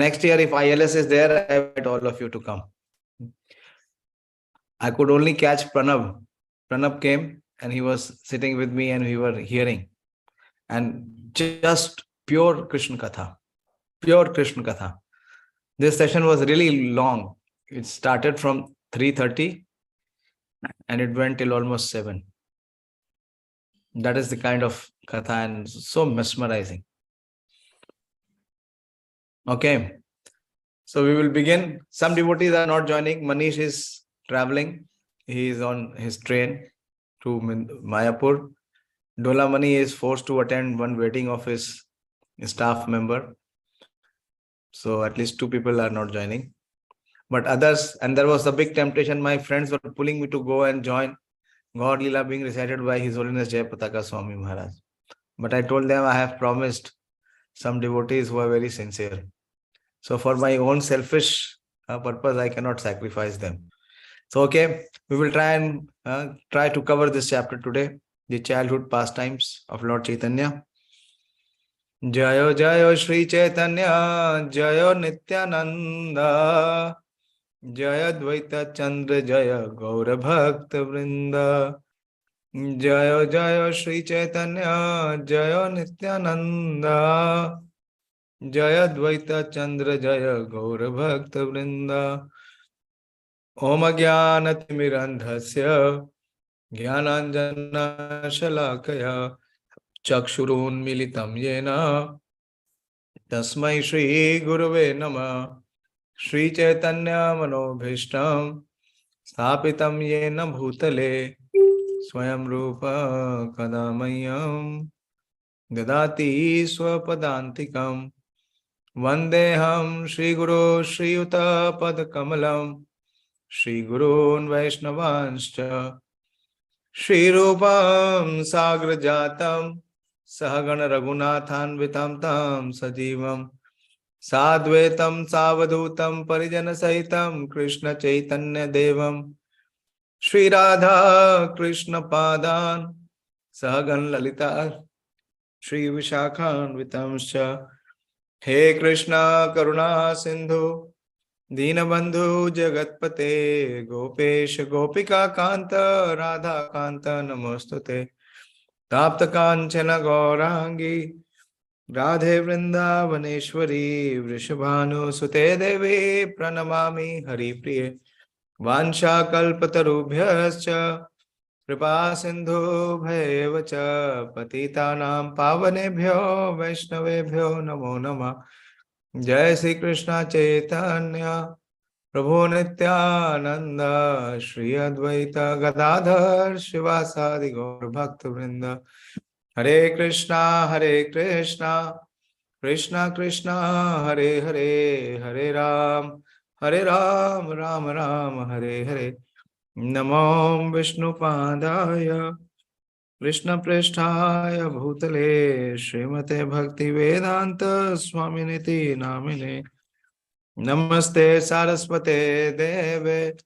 next year, if ILS is there, I invite all of you to come. I could only catch Pranav. Pranav came and he was sitting with me and we were hearing. And just pure Krishna Katha. Pure Krishna Katha. This session was really long. It started from 3:30 and it went till almost 7. That is the kind of Katha and so mesmerizing. Okay. So we will begin. Some devotees are not joining. Manish is traveling. He is on his train to Mayapur. Dolamani is forced to attend one wedding of his staff member. So at least 2 people are not joining. But others, and there was a big temptation. My friends were pulling me to go and join God Leela being recited by His Holiness Jayapataka Swami Maharaj. But I told them I have promised some devotees who are very sincere. So for my own selfish purpose, I cannot sacrifice them. So okay, we will try to cover this chapter today, the childhood pastimes of Lord Chaitanya. Jayo Jayo Śrī Caitanya, Jayo Nityananda, Jaya Dvaita Chandra Jaya Gaura Bhakta Vrinda. Jayo Jayo Śrī Caitanya, Jayo Nityananda, Jaya Dvaita Chandra Jaya Gaura Bhakta Vrinda. Om Jnanatimirandhasya Jnananjana Shalakaya Chakshurun Militam Yena Tasmai Shri Gurave Nama Śrī Caitanya Manobhishtam Sthapitam Yena Bhutale Swayam Rupa Kadamayam Dadati Swapadantikam Vandeham Shri Guru Shri Yuta Padakamalam Shri Gurun Vaishnavanscha Shri Rupam Sagrajatam Sahagana Raghunathan Vitam Tam Sajivam Sadvetam Savadutam Parijana Sahitam Krishna Chaitanya Devam Shri Radha Krishna Padan Sahagan Lalita Shri Vishakhan Vitamscha He Krishna Karuna Sindhu Deenabandhu Jagatpate Gopesh Gopika Kanta Radha Kanta Namostute Tapta Kanchana Gaurangi Radhe Vrindavaneshwari Vrishabhanu Sute Devi Pranamami Hari Priye Vansha Kalpatarubhyascha Kripa Sindhu Bhayevacha Patitanam Pavanebhyo Vaishnavebhyo Namo Namah Jai Shri Krishna Chaitanya Prabhu Nityananda Shri Advaita Gadadhar Shivasadi Gaur Bhakta Vrinda Hare Krishna Krishna Krishna Hare Hare Hare Ram Ram Ram Hare Hare Namo Vishnu Padaya Krishna Prishthaya Bhutale Srimate Bhakti Vedanta Swaminiti Namine Namaste Saraswate Deve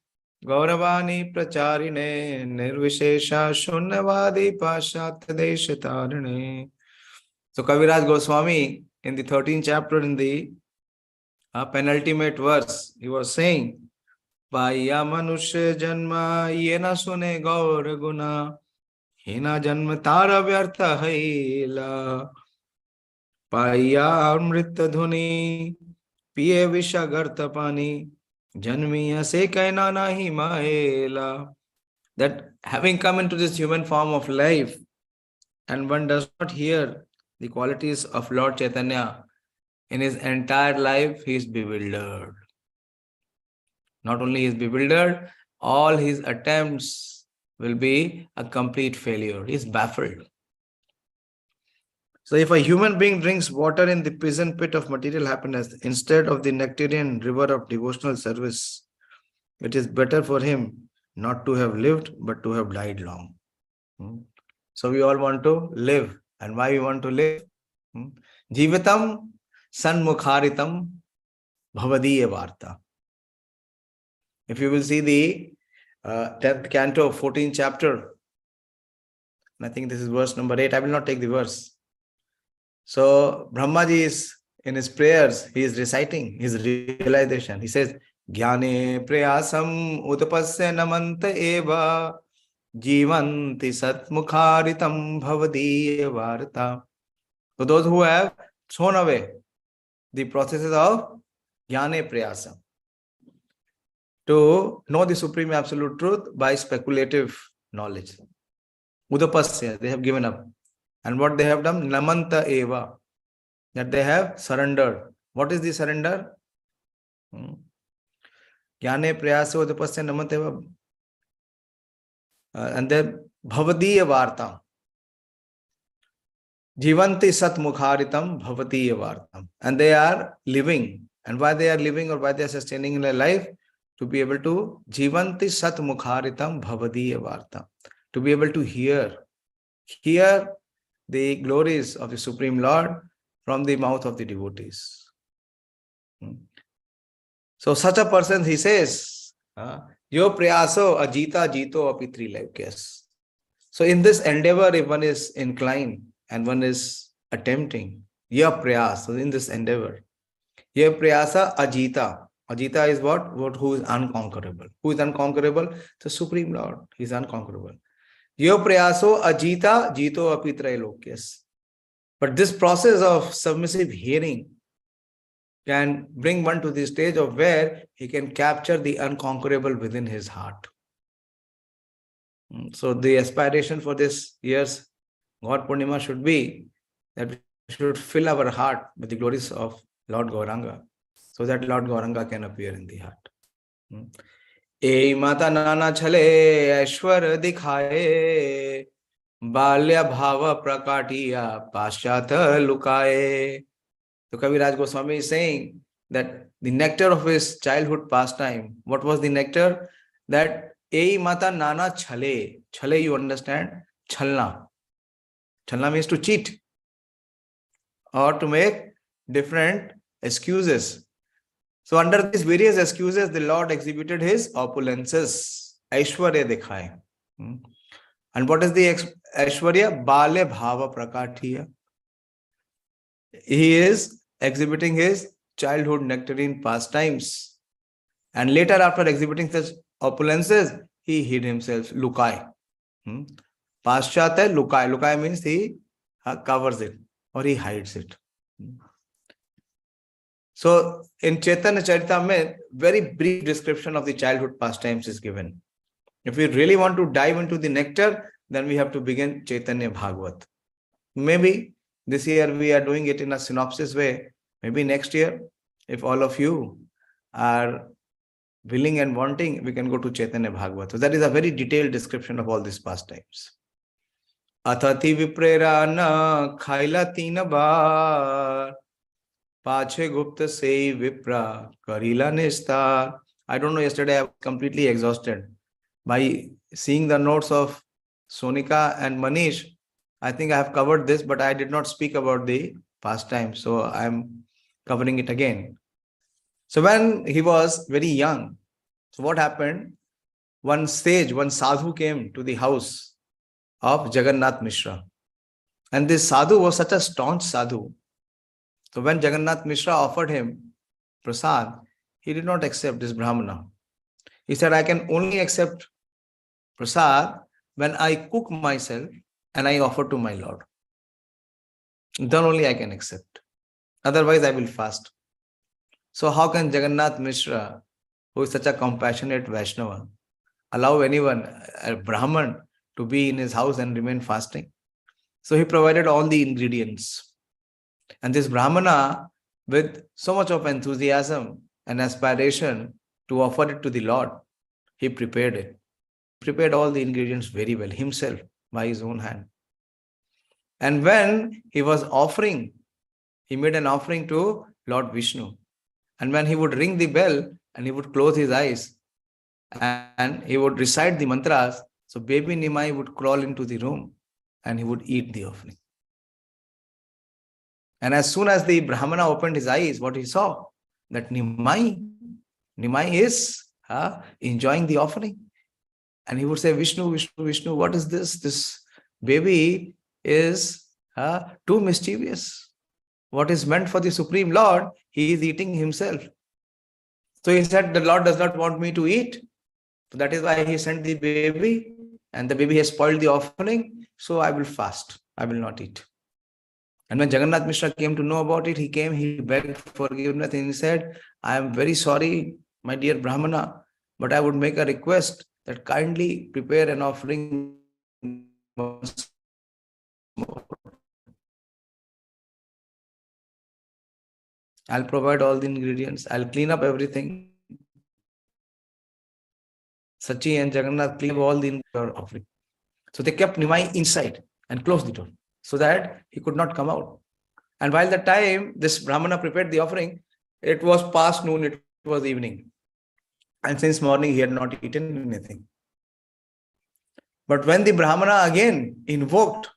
Gauravani Pracharine Nirvishesha Shunyavadi Pashat Deshatarine. So Kaviraj Goswami in the 13th chapter in the penultimate verse, he was saying Paya Manushya Janma Yena Sune Gaur Guna Hina Janma Tara Vyartha Haila Paya Amrita Dhuni Piye Visha Garta Pani Janmiya Se Kaina Nahi Mahela. That having come into this human form of life and one does not hear the qualities of Lord Chaitanya in his entire life, he is bewildered. Not only is bewildered, all his attempts will be a complete failure. He is baffled. So if a human being drinks water in the prison pit of material happiness instead of the nectarian river of devotional service, it is better for him not to have lived but to have died long. So we all want to live. And why we want to live? Jivatam sanmukharitam bhavadiya varta. If you will see the 10th canto, 14th chapter, I think this is verse number 8. I will not take the verse. So Brahmaji is in his prayers, he is reciting his realization. He says, Jnane prayasam utapasya namanta eva jivanti satmukharitam bhavadiya varta. So those who have thrown away the processes of Jnane prayasam, to know the Supreme Absolute Truth by speculative knowledge. Udapasya, they have given up. And what they have done? Namanta eva, that they have surrendered. What is the surrender? Jnane prayasa udapasya namanta eva. And then bhavadiya vartam. Jivanti satmukharitam bhavadiya vartam. And they are living. And why they are living or why they are sustaining in their life? To be able to jivanti satmukharitam bhavadiya vartam. To be able to hear the glories of the Supreme Lord from the mouth of the devotees. So such a person, he says, yo prayaso ajita jito api trilokyas. So in this endeavor, if one is inclined and one is attempting, ya prayas, so in this endeavor, ya prayasa ajita. Ajita is what? Who is unconquerable. Who is unconquerable? The Supreme Lord. He is unconquerable. Yo prayaso ajita jito api trilokyas. But this process of submissive hearing can bring one to the stage of where he can capture the unconquerable within his heart. So the aspiration for this year's God Purnima should be that we should fill our heart with the glories of Lord Gauranga, so that Lord Gauranga can appear in the heart. E mata nana chale aishwar dikhaye balya bhava prakatiya paschata lukaye. So Kaviraj Goswami is saying that the nectar of his childhood pastime, what was the nectar? That E mata nana chale. Chale, you understand? Chalna. Chalna means to cheat or to make different excuses. So under these various excuses, the Lord exhibited his opulences. Aishwarya dikhai. And what is the Aishwarya? Bale bhava prakatiya. He is exhibiting his childhood nectarine pastimes. And later, after exhibiting such opulences, he hid himself. Lukai. Paschata lukai. Lukai means he covers it or he hides it. So in Caitanya-Caritāmṛta, very brief description of the childhood pastimes is given. If we really want to dive into the nectar, then we have to begin Chaitanya Bhagavat. Maybe this year we are doing it in a synopsis way. Maybe next year, if all of you are willing and wanting, we can go to Chaitanya Bhagavat. So that is a very detailed description of all these pastimes. Athati viprerana khaila tina bar pache gupta sei vipra karila nistar. I don't know, yesterday I was completely exhausted by seeing the notes of Sonika and Manish. I think I have covered this, but I did not speak about the pastime. So I'm covering it again. So when he was very young, so what happened? One sage, one sadhu came to the house of Jagannath Mishra. And this sadhu was such a staunch sadhu. So when Jagannath Mishra offered him prasad, he did not accept this Brahmana. He said, I can only accept prasad when I cook myself and I offer to my Lord. Then only I can accept. Otherwise, I will fast. So how can Jagannath Mishra, who is such a compassionate Vaishnava, allow anyone, a Brahman, to be in his house and remain fasting? So he provided all the ingredients. And this Brahmana, with so much of enthusiasm and aspiration to offer it to the Lord, he prepared it. Prepared all the ingredients very well himself by his own hand. And when he was offering, he made an offering to Lord Vishnu. And when he would ring the bell and he would close his eyes and he would recite the mantras, so baby Nimai would crawl into the room and he would eat the offering. And as soon as the Brahmana opened his eyes, what he saw? That Nimai is enjoying the offering. And he would say, Vishnu, Vishnu, Vishnu, what is this? This baby is too mischievous. what is meant for the Supreme Lord, he is eating himself. So he said, the Lord does not want me to eat. So that is why he sent the baby, and the baby has spoiled the offering. So I will fast. I will not eat. And when Jagannath Mishra came to know about it, he begged forgiveness, and he said, I am very sorry, my dear Brahmana, but I would make a request that kindly prepare an offering once more. I'll provide all the ingredients. I'll clean up everything. Sachi and Jagannath clean up all the offering. So they kept Nimai inside and closed the door so that he could not come out. And while the time this Brahmana prepared the offering, it was past noon, it was evening. And since morning he had not eaten anything. But when the Brahmana again invoked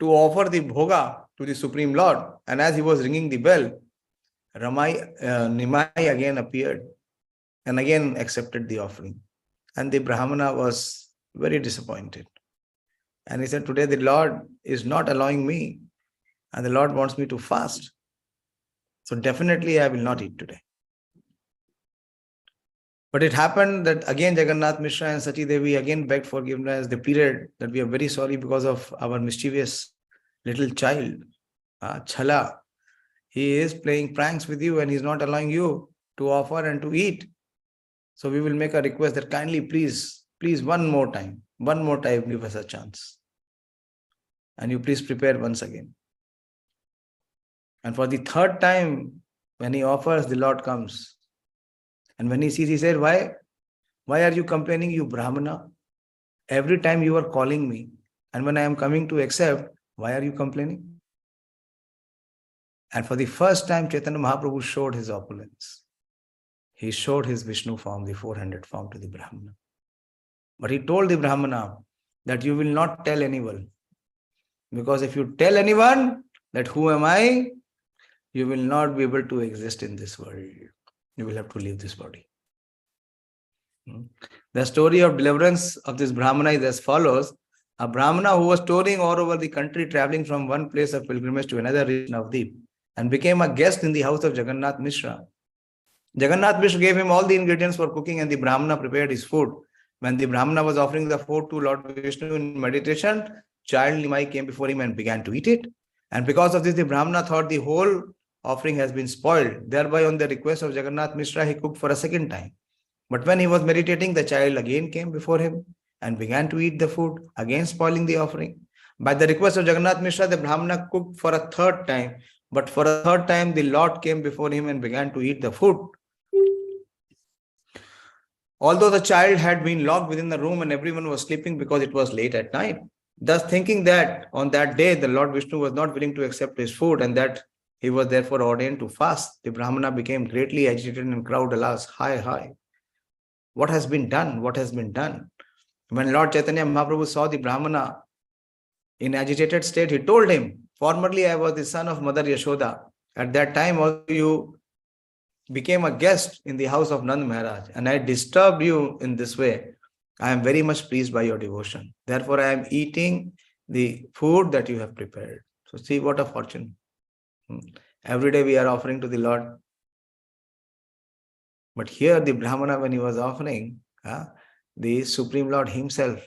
to offer the bhoga to the Supreme Lord, and as he was ringing the bell, Nimai again appeared and again accepted the offering. And the Brahmana was very disappointed. And he said, today the Lord is not allowing me, and the Lord wants me to fast. So definitely I will not eat today. But it happened that again Jagannath Mishra and Sachi Devi again begged forgiveness. They pleaded that we are very sorry because of our mischievous little child, Chala. He is playing pranks with you and he is not allowing you to offer and to eat. So we will make a request that kindly please one more time give us a chance. And you please prepare once again. And for the third time, when he offers, the Lord comes. And when he sees, he said, why are you complaining, you Brahmana? Every time you are calling me, and when I am coming to accept, why are you complaining? And for the first time, Chaitanya Mahaprabhu showed his opulence. He showed his Vishnu form, the 400 form, to the Brahmana. But he told the Brahmana that you will not tell anyone. Because if you tell anyone that who am I, you will not be able to exist in this world. You will have to leave this body. The story of deliverance of this Brahmana is as follows. A Brahmana who was touring all over the country, traveling from one place of pilgrimage to another region of Deep, and became a guest in the house of Jagannath Mishra. Jagannath Mishra gave him all the ingredients for cooking, and the Brahmana prepared his food. When the Brahmana was offering the food to Lord Vishnu in meditation, child Nimai came before him and began to eat it. And because of this, the Brahmana thought the whole offering has been spoiled. Thereby, on the request of Jagannath Mishra, he cooked for a second time. But when he was meditating, the child again came before him and began to eat the food, again spoiling the offering. By the request of Jagannath Mishra, the Brahmana cooked for a third time. But for a third time, the Lord came before him and began to eat the food. Although the child had been locked within the room and everyone was sleeping because it was late at night, thus thinking that on that day the Lord Vishnu was not willing to accept his food and that he was therefore ordained to fast, the Brahmana became greatly agitated and cried, alas, hi. What has been done? What has been done? When Lord Chaitanya Mahaprabhu saw the Brahmana in agitated state, he told him, formerly I was the son of Mother Yashoda. At that time also you became a guest in the house of Nand Maharaj, and I disturbed you in this way. I am very much pleased by your devotion. Therefore, I am eating the food that you have prepared. So see what a fortune. Every day we are offering to the Lord. But here the Brahmana, when he was offering, the Supreme Lord himself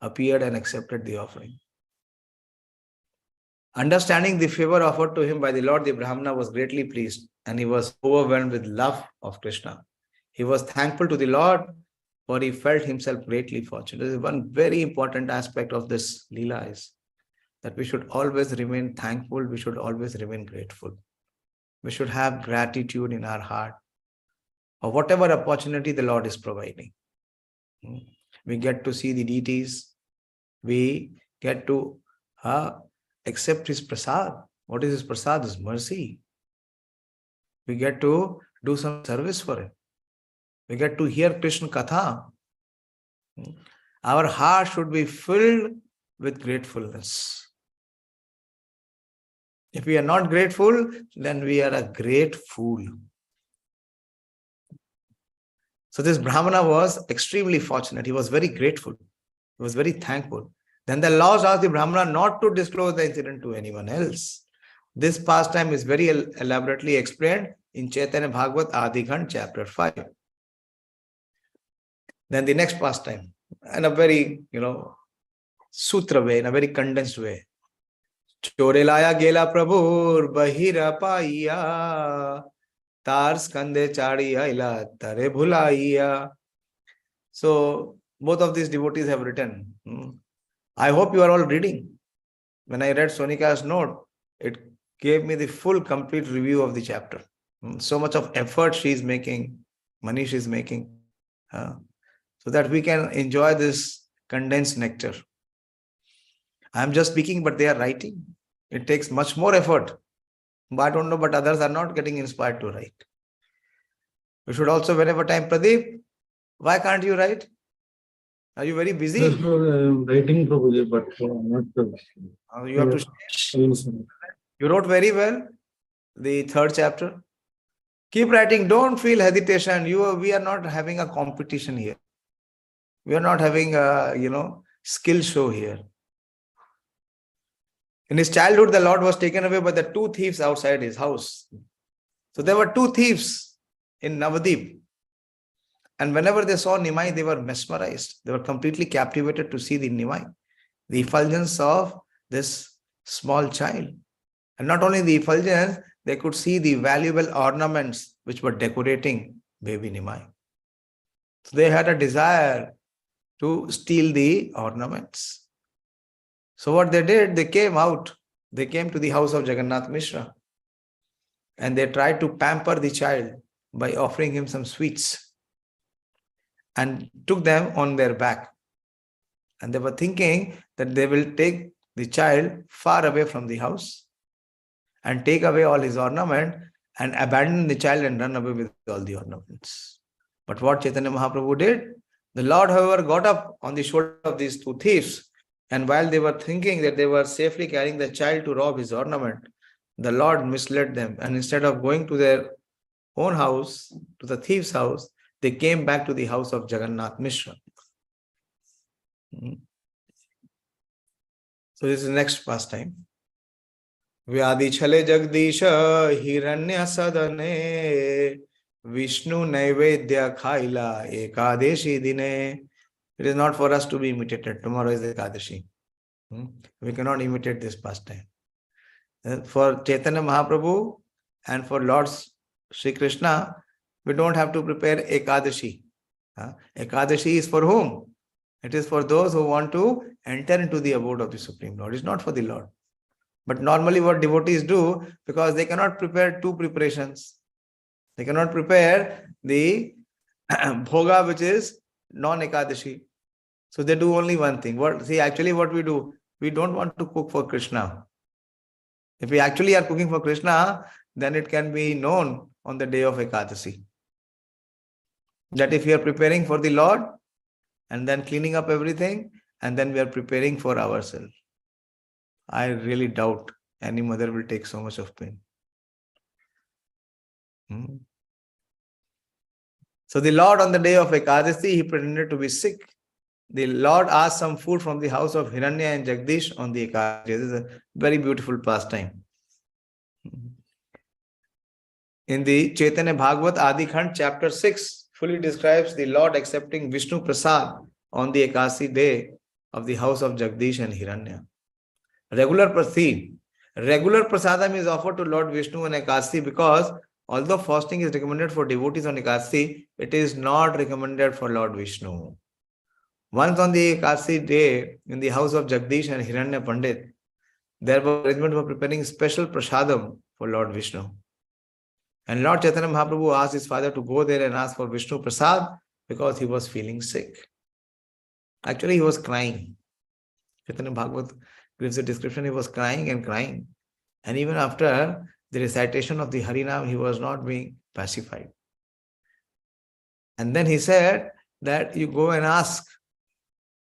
appeared and accepted the offering. Understanding the favor offered to him by the Lord, the Brahmana was greatly pleased and he was overwhelmed with love of Krishna. He was thankful to the Lord, for he felt himself greatly fortunate. This is one very important aspect of this Leela, is that we should always remain thankful, we should always remain grateful. We should have gratitude in our heart for whatever opportunity the Lord is providing. We get to see the deities, we get to accept his prasad. What is his prasad? His mercy. We get to do some service for him. We get to hear Krishna Katha. Our heart should be filled with gratefulness. If we are not grateful, then we are a great fool. So this Brahmana was extremely fortunate. He was very grateful. He was very thankful. Then the laws asked the Brahmana not to disclose the incident to anyone else. This pastime is very elaborately explained in Chaitanya Bhagavat Adikhand chapter 5. Then the next pastime, in a very, sutra way, in a very condensed way. Chorelaya gela prabhur bahira paiya, tar skande chadiya ila tare bhulaiya. So both of these devotees have written. I hope you are all reading. When I read Sonika's note, it gave me the full, complete review of the chapter. So much of effort she is making, Manish is making, so that we can enjoy this condensed nectar. I am just speaking, but they are writing. It takes much more effort. But I don't know, but others are not getting inspired to write. We should also, whenever time, Pradeep, why can't you write? Are you very busy? Yes, writing Prabhuji, but not you have to share. You wrote very well, the 3rd chapter. Keep writing. Don't feel hesitation. We are not having a competition here. We are not having a, skill show here. In his childhood, the Lord was taken away by the 2 thieves outside his house. So there were 2 thieves in Navadip. And whenever they saw Nimai, they were mesmerized. They were completely captivated to see the Nimai, the effulgence of this small child. And not only the effulgence, they could see the valuable ornaments which were decorating baby Nimai. So they had a desire to steal the ornaments. So what they did, they came out. They came to the house of Jagannath Mishra. And they tried to pamper the child by offering him some sweets. And took them on their back. And they were thinking that they will take the child far away from the house and take away all his ornament and abandon the child and run away with all the ornaments. But what Chaitanya Mahaprabhu did, the Lord, however, got up on the shoulder of these 2 thieves, and while they were thinking that they were safely carrying the child to rob his ornament, the Lord misled them, and instead of going to their own house, to the thief's house, they came back to the house of Jagannath Mishra. So this is the next pastime. Vyadi chale jagdisha hiranya sadane Vishnu naivedya khaila ekadeshi dine. It is not for us to be imitated. Tomorrow is Ekadashi. We cannot imitate this pastime. For Chaitanya Mahaprabhu and for Lord Sri Krishna, we don't have to prepare Ekadashi. Ekadashi is for whom? It is for those who want to enter into the abode of the Supreme Lord. It's not for the Lord. But normally what devotees do, because they cannot prepare 2 preparations. They cannot prepare the bhoga, which is non-Ekadashi. So they do only one thing. Actually what we do, we don't want to cook for Krishna. If we actually are cooking for Krishna, then it can be known on the day of Ekadashi. That if we are preparing for the Lord and then cleaning up everything, and then we are preparing for ourselves, I really doubt any mother will take so much of pain. So the Lord, on the day of Ekadashi, he pretended to be sick. The Lord asked some food from the house of Hiranya and Jagdish on the Ekadashi. This is a very beautiful pastime. In the Chaitanya Bhagavat Adikhand chapter 6, fully describes the Lord accepting Vishnu Prasad on the Ekadashi day of the house of Jagdish and Hiranya. Regular prasadam is offered to Lord Vishnu on Ekadashi because although fasting is recommended for devotees on Ekadashi, it is not recommended for Lord Vishnu. Once on the Ekadashi day, in the house of Jagdish and Hiranya Pandit, there was arrangement for preparing special prasadam for Lord Vishnu. And Lord Chaitanya Mahaprabhu asked his father to go there and ask for Vishnu Prasad because he was feeling sick. Actually, he was crying. Chaitanya Bhagavat gives a description, he was crying and crying. And even after the recitation of the Harinam, he was not being pacified. And then he said that you go and ask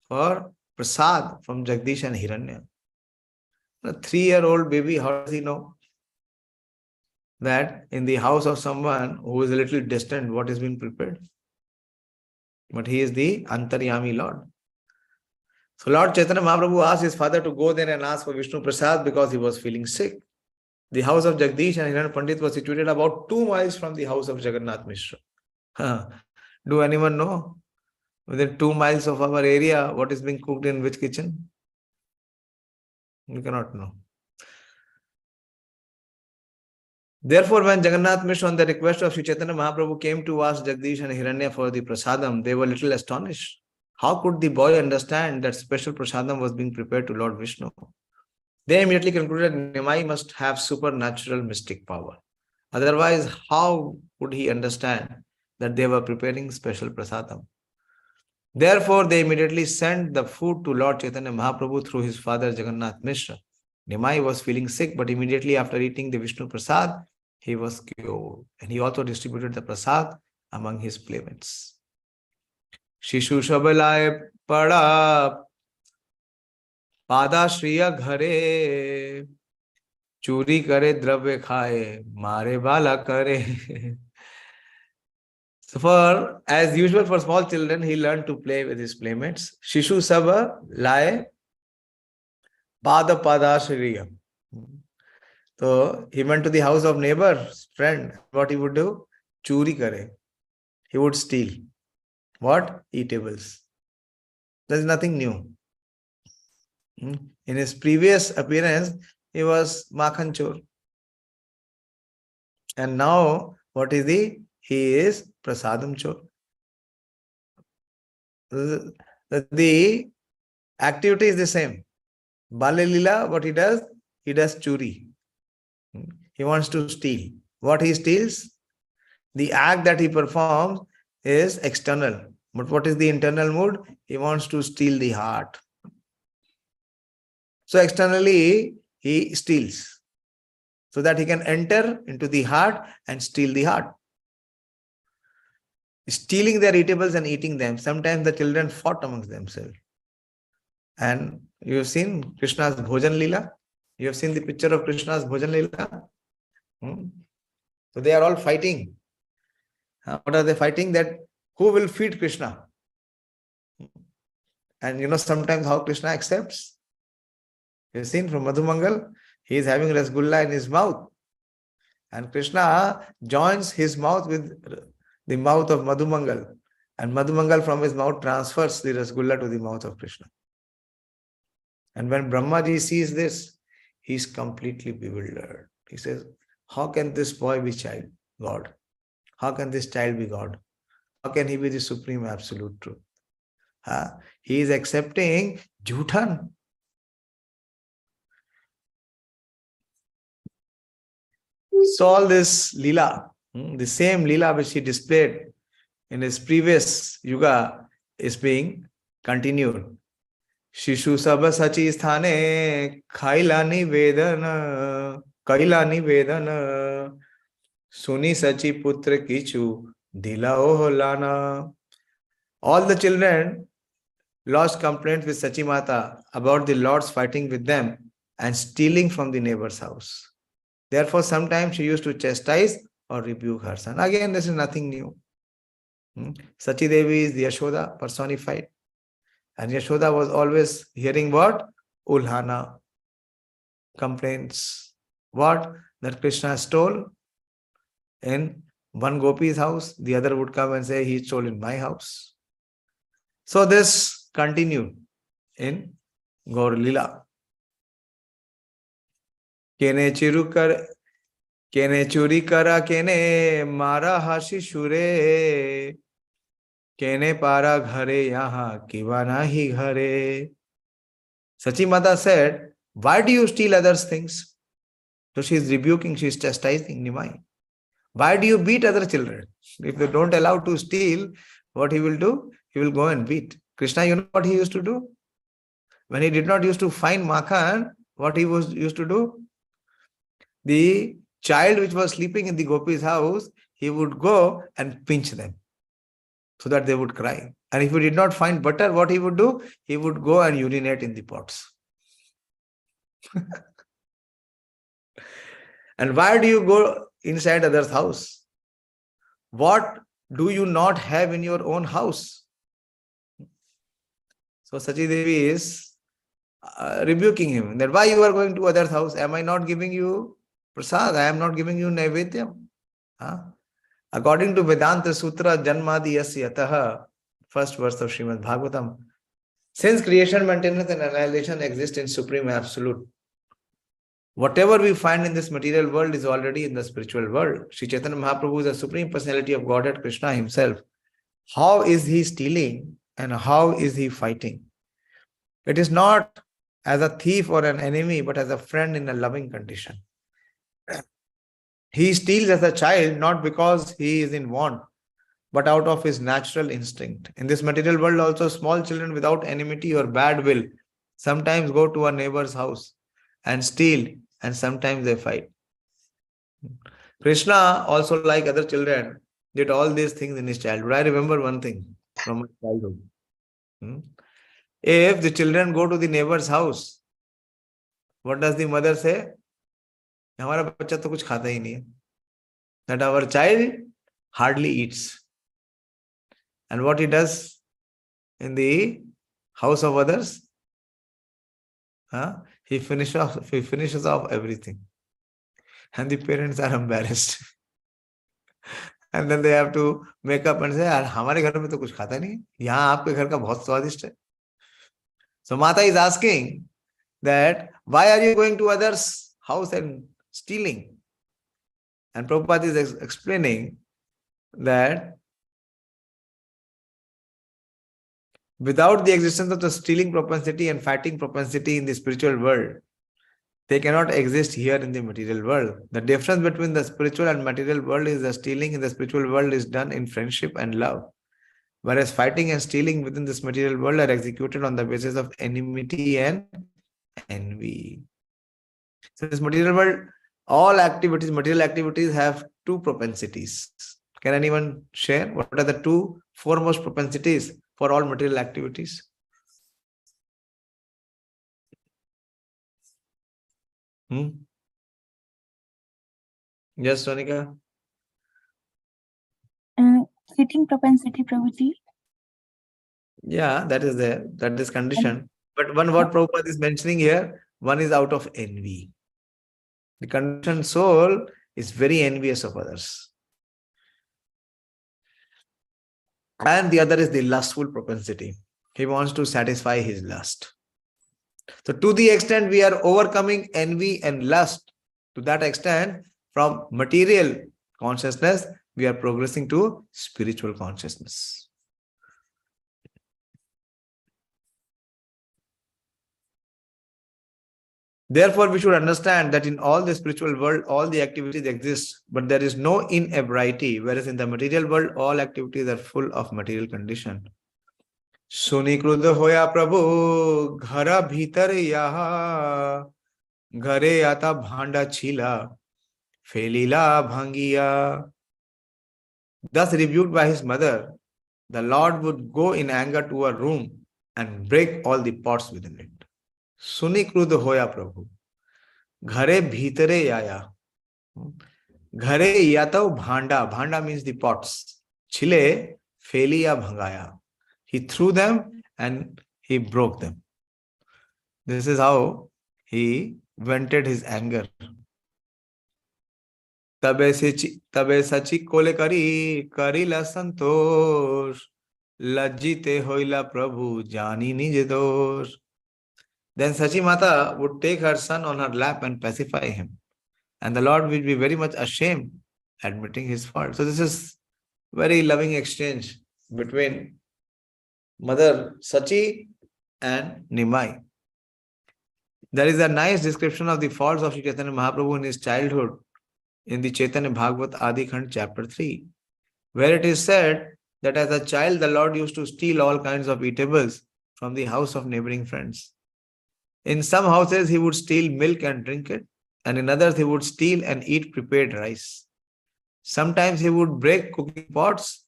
for Prasad from Jagdish and Hiranya. A 3-year-old baby, how does he know that in the house of someone who is a little distant, what is being prepared? But he is the Antaryami Lord. So Lord Chaitanya Mahaprabhu asked his father to go there and ask for Vishnu Prasad because he was feeling sick. The house of Jagdish and Hiran Pandit was situated about 2 miles from the house of Jagannath Mishra. Do anyone know within 2 miles of our area what is being cooked in which kitchen? You cannot know. Therefore, when Jagannath Mishra, on the request of Śrī Caitanya Mahaprabhu, came to ask Jagdish and Hiranya for the prasadam, they were little astonished. How could the boy understand that special prasadam was being prepared to Lord Vishnu? They immediately concluded Nimai must have supernatural mystic power. Otherwise, how would he understand that they were preparing special prasadam? Therefore, they immediately sent the food to Lord Chaitanya Mahaprabhu through his father Jagannath Mishra. Nimai was feeling sick, but immediately after eating the Vishnu Prasad, he was cured. And he also distributed the prasad among his playmates. Shishu Shabalaya Pada Pada Shriya Ghare Churi Kare Dravya Khaye Mare Bala Kare. So as usual for small children, he learned to play with his playmates. Shishu Saba Laye Pada Pada Shriya. So he went to the house of neighbor's friend. What he would do? Churi Kare. He would steal. What? Eatables. There is nothing new. In his previous appearance, he was Makhan Chor. And now, what is he? He is Prasadam Chor. The activity is the same. Bale Lila, what he does churi. He wants to steal. What he steals? The act that he performs is external. But what is the internal mood? He wants to steal the heart. So externally, he steals so that he can enter into the heart and steal the heart. Stealing their eatables and eating them. Sometimes the children fought amongst themselves. And you have seen Krishna's Bhojan Leela. You have seen the picture of Krishna's Bhojan Leela. So they are all fighting. What are they fighting? That who will feed Krishna? And you know sometimes how Krishna accepts. You have seen from Madhumangal, he is having rasgulla in his mouth. And Krishna joins his mouth with the mouth of Madhumangal. And Madhumangal from his mouth transfers the rasgulla to the mouth of Krishna. And when Brahmaji sees this, he is completely bewildered. He says, how can this boy be God? How can this child be God? How can he be the supreme absolute truth? He is accepting Jhutan. So all this Leela, the same Leela which he displayed in his previous Yuga is being continued. Shishu Sabha Sachi Sthane Khailani Vedana Kailani Vedana Suni Sachi Putra Kichu Dila Oholana. All the children lodged complaints with Sachi Mata about the lords fighting with them and stealing from the neighbor's house. Therefore, sometimes she used to chastise or rebuke her son. Again, this is nothing new. Sachi Devi is the Yashoda personified. And Yashoda was always hearing what? Ulhana. Complaints. What? That Krishna stole in one Gopi's house. The other would come and say, he stole in my house. So this continued in Gaur Lila. Kene churi kara kene mara hashi shure kene para ghare yaha kiva nahi ghare. Sachi Mata said, why do you steal others' things? So she is rebuking, she is chastising Nimai. Why do you beat other children? If they don't allow to steal, what he will do? He will go and beat. Krishna, you know what he used to do? When he did not used to find Makhan, what he was used to do? The child which was sleeping in the Gopi's house, he would go and pinch them so that they would cry. And if he did not find butter, what he would do? He would go and urinate in the pots. And why do you go inside others' house? What do you not have in your own house? So Sachi Devi is rebuking him that why you are going to others' house? Am I not giving you Prasad, I am not giving you Naivedyam. Huh? According to Vedanta Sutra, Janmadi Yasya Yataha, first verse of Srimad Bhagavatam, since creation, maintenance, and annihilation exist in Supreme Absolute, whatever we find in this material world is already in the spiritual world. Śrī Caitanya Mahaprabhu is the Supreme Personality of Godhead, Krishna himself. How is he stealing and how is he fighting? It is not as a thief or an enemy, but as a friend in a loving condition. He steals as a child not because he is in want, but out of his natural instinct. In this material world also, small children without enmity or bad will sometimes go to a neighbor's house and steal, and sometimes they fight. Krishna also, like other children, did all these things in his childhood. I remember one thing from my childhood. If the children go to the neighbor's house, what does the mother say? हमारा बच्चा तो कुछ खाता ही नहीं है. That our child hardly eats. And what he does in the house of others? He finishes off everything. And the parents are embarrassed. And then they have to make up and say, यार हमारे घर में तो कुछ खाता नहीं है, यहाँ आपके घर का बहुत स्वादिष्ट है. So Mata is asking that why are you going to others' house and stealing? And Prabhupada is explaining that without the existence of the stealing propensity and fighting propensity in the spiritual world, they cannot exist here in the material world. The difference between the spiritual and material world is the stealing in the spiritual world is done in friendship and love, whereas fighting and stealing within this material world are executed on the basis of enmity and envy. So this material world, all activities, material activities have two propensities. Can anyone share? What are the two foremost propensities for all material activities? Yes, Sonika? Fitting propensity, Prabhuji. Yeah, that is there. That is condition. But what Prabhupada is mentioning here, one is out of envy. The conditioned soul is very envious of others. And the other is the lustful propensity. He wants to satisfy his lust. So to the extent we are overcoming envy and lust, to that extent, from material consciousness, we are progressing to spiritual consciousness. Therefore, we should understand that in all the spiritual world, all the activities exist, but there is no inebriety, whereas in the material world, all activities are full of material condition. Suni krudha hoya Prabhu, ghara bhitar yaha, ghare ata bhanda chila, felila bhangiya. Thus rebuked by his mother, the Lord would go in anger to a room and break all the pots within it. Suni krudha hoya Prabhu. Ghare bhitare yaya. Ghare yatav bhanda. Bhanda means the pots. Chile feliya bhangaya. He threw them and he broke them. This is how he vented his anger. Tabe sachi kole karila santosh. Lajjite hoila Prabhu jani nij dosh. Then Sachi Mata would take her son on her lap and pacify him. And the Lord will be very much ashamed admitting his fault. So this is very loving exchange between Mother Sachi and Nimai. There is a nice description of the faults of Śrī Caitanya Mahaprabhu in his childhood in the Chaitanya Bhagavat Adi Khand chapter 3, where it is said that as a child the Lord used to steal all kinds of eatables from the house of neighboring friends. In some houses, he would steal milk and drink it, and in others, he would steal and eat prepared rice. Sometimes he would break cooking pots.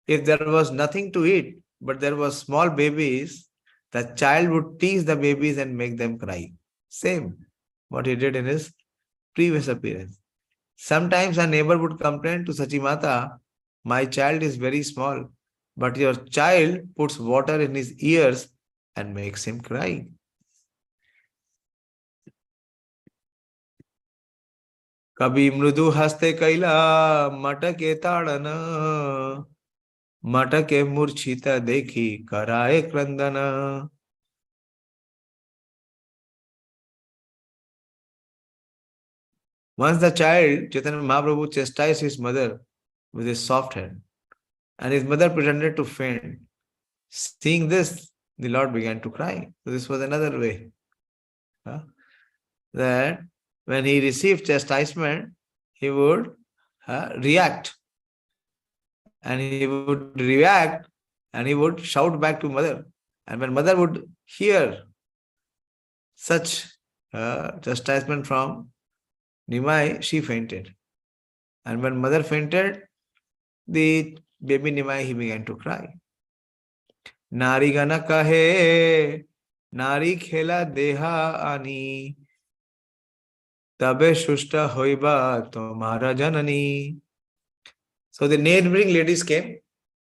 If there was nothing to eat, but there were small babies, the child would tease the babies and make them cry. Same, what he did in his previous appearance. Sometimes a neighbor would complain to Sachimata, my child is very small, but your child puts water in his ears and makes him cry. Kabhi mrudu haste kaila matake tadana. Matake murchita dekhi karaye krandana. Once the child, Chaitanya Mahaprabhu, chastised his mother with his soft hand, and his mother pretended to faint. Seeing this, the Lord began to cry. So this was another way. That when he received chastisement, he would react. And he would react and he would shout back to mother. And when mother would hear such chastisement from Nimai, she fainted. And when mother fainted, the baby Nimai, he began to cry. Nari gana kahe, nari khela deha ani, tabe shushta hoiba tomara janani. So the neighboring ladies came.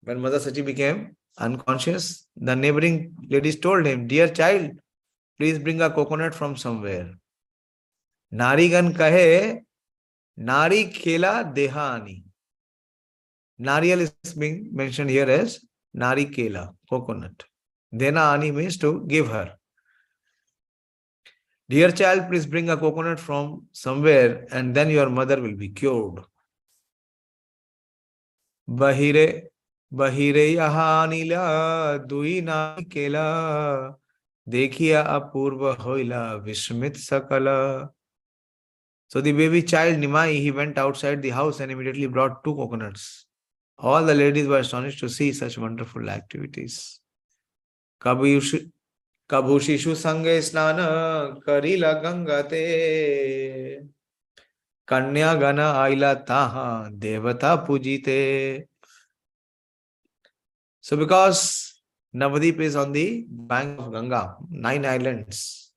When Mother Sachi became unconscious, the neighboring ladies told him, "Dear child, please bring a coconut from somewhere." Narigan kahe, nari kela dehani. Nariyal is being mentioned here as nari kela, coconut. Dena ani means to give her. Dear child, please bring a coconut from somewhere and then your mother will be cured. Bahire yahanila dui nari kela. Dekhiya apurva hoila vishmit sakala. So the baby child Nimai, he went outside the house and immediately brought 2 coconuts. All the ladies were astonished to see such wonderful activities. Kabhu shishu sange snana karila gangate. Kanya gana aila taha devata pujite. So because Navadip is on the bank of Ganga, 9 islands.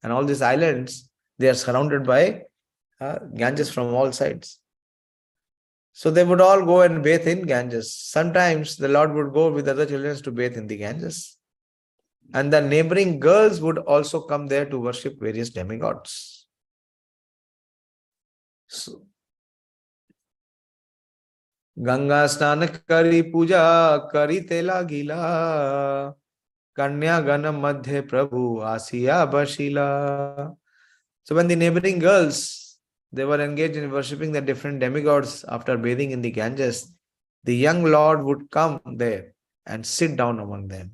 And all these islands, they are surrounded by Ganges from all sides. So they would all go and bathe in Ganges. Sometimes the Lord would go with other children to bathe in the Ganges. And the neighboring girls would also come there to worship various demigods. So, Ganga Snanak Kari Puja Kari Tela Gila Kanya Gana Madhya Prabhu Asiya Bashila. So when the neighboring girls, they were engaged in worshipping the different demigods after bathing in the Ganges, the young Lord would come there and sit down among them.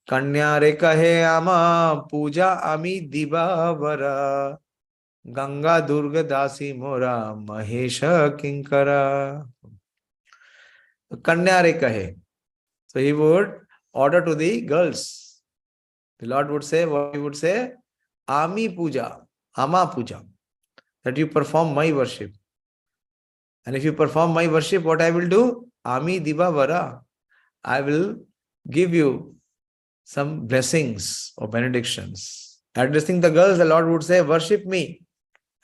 Kanya re kahe ama puja ami dibavara Ganga Durga Dasi Mora Mahesha Kinkara. Kanya re kahe. So he would order to the girls. The Lord would say, what he would say? Ami puja, ama puja. That you perform my worship. And if you perform my worship, what I will do? Ami diva vara. I will give you some blessings or benedictions. Addressing the girls, the Lord would say, worship me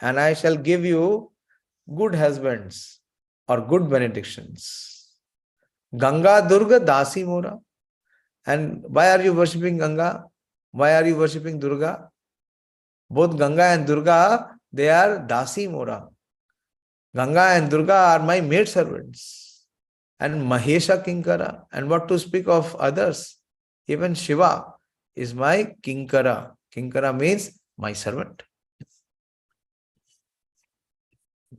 and I shall give you good husbands or good benedictions. Ganga Durga Dasi Mora. And why are you worshipping Ganga? Why are you worshipping Durga? Both Ganga and Durga, they are Dasi Mora. Ganga and Durga are my maid servants. And Mahesha Kinkara. And what to speak of others? Even Shiva is my Kinkara. Kinkara means my servant.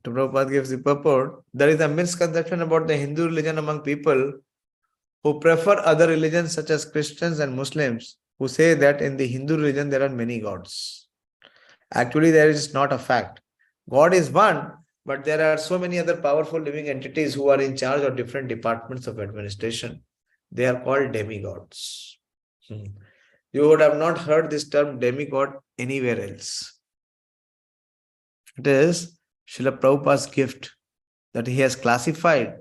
Prabhupada gives the purport. There is a misconception about the Hindu religion among people who prefer other religions such as Christians and Muslims, who say that in the Hindu religion there are many gods. Actually, there is not a fact. God is one, but there are so many other powerful living entities who are in charge of different departments of administration. They are called demigods. You would have not heard this term demigod anywhere else. It is Srila Prabhupada's gift that he has classified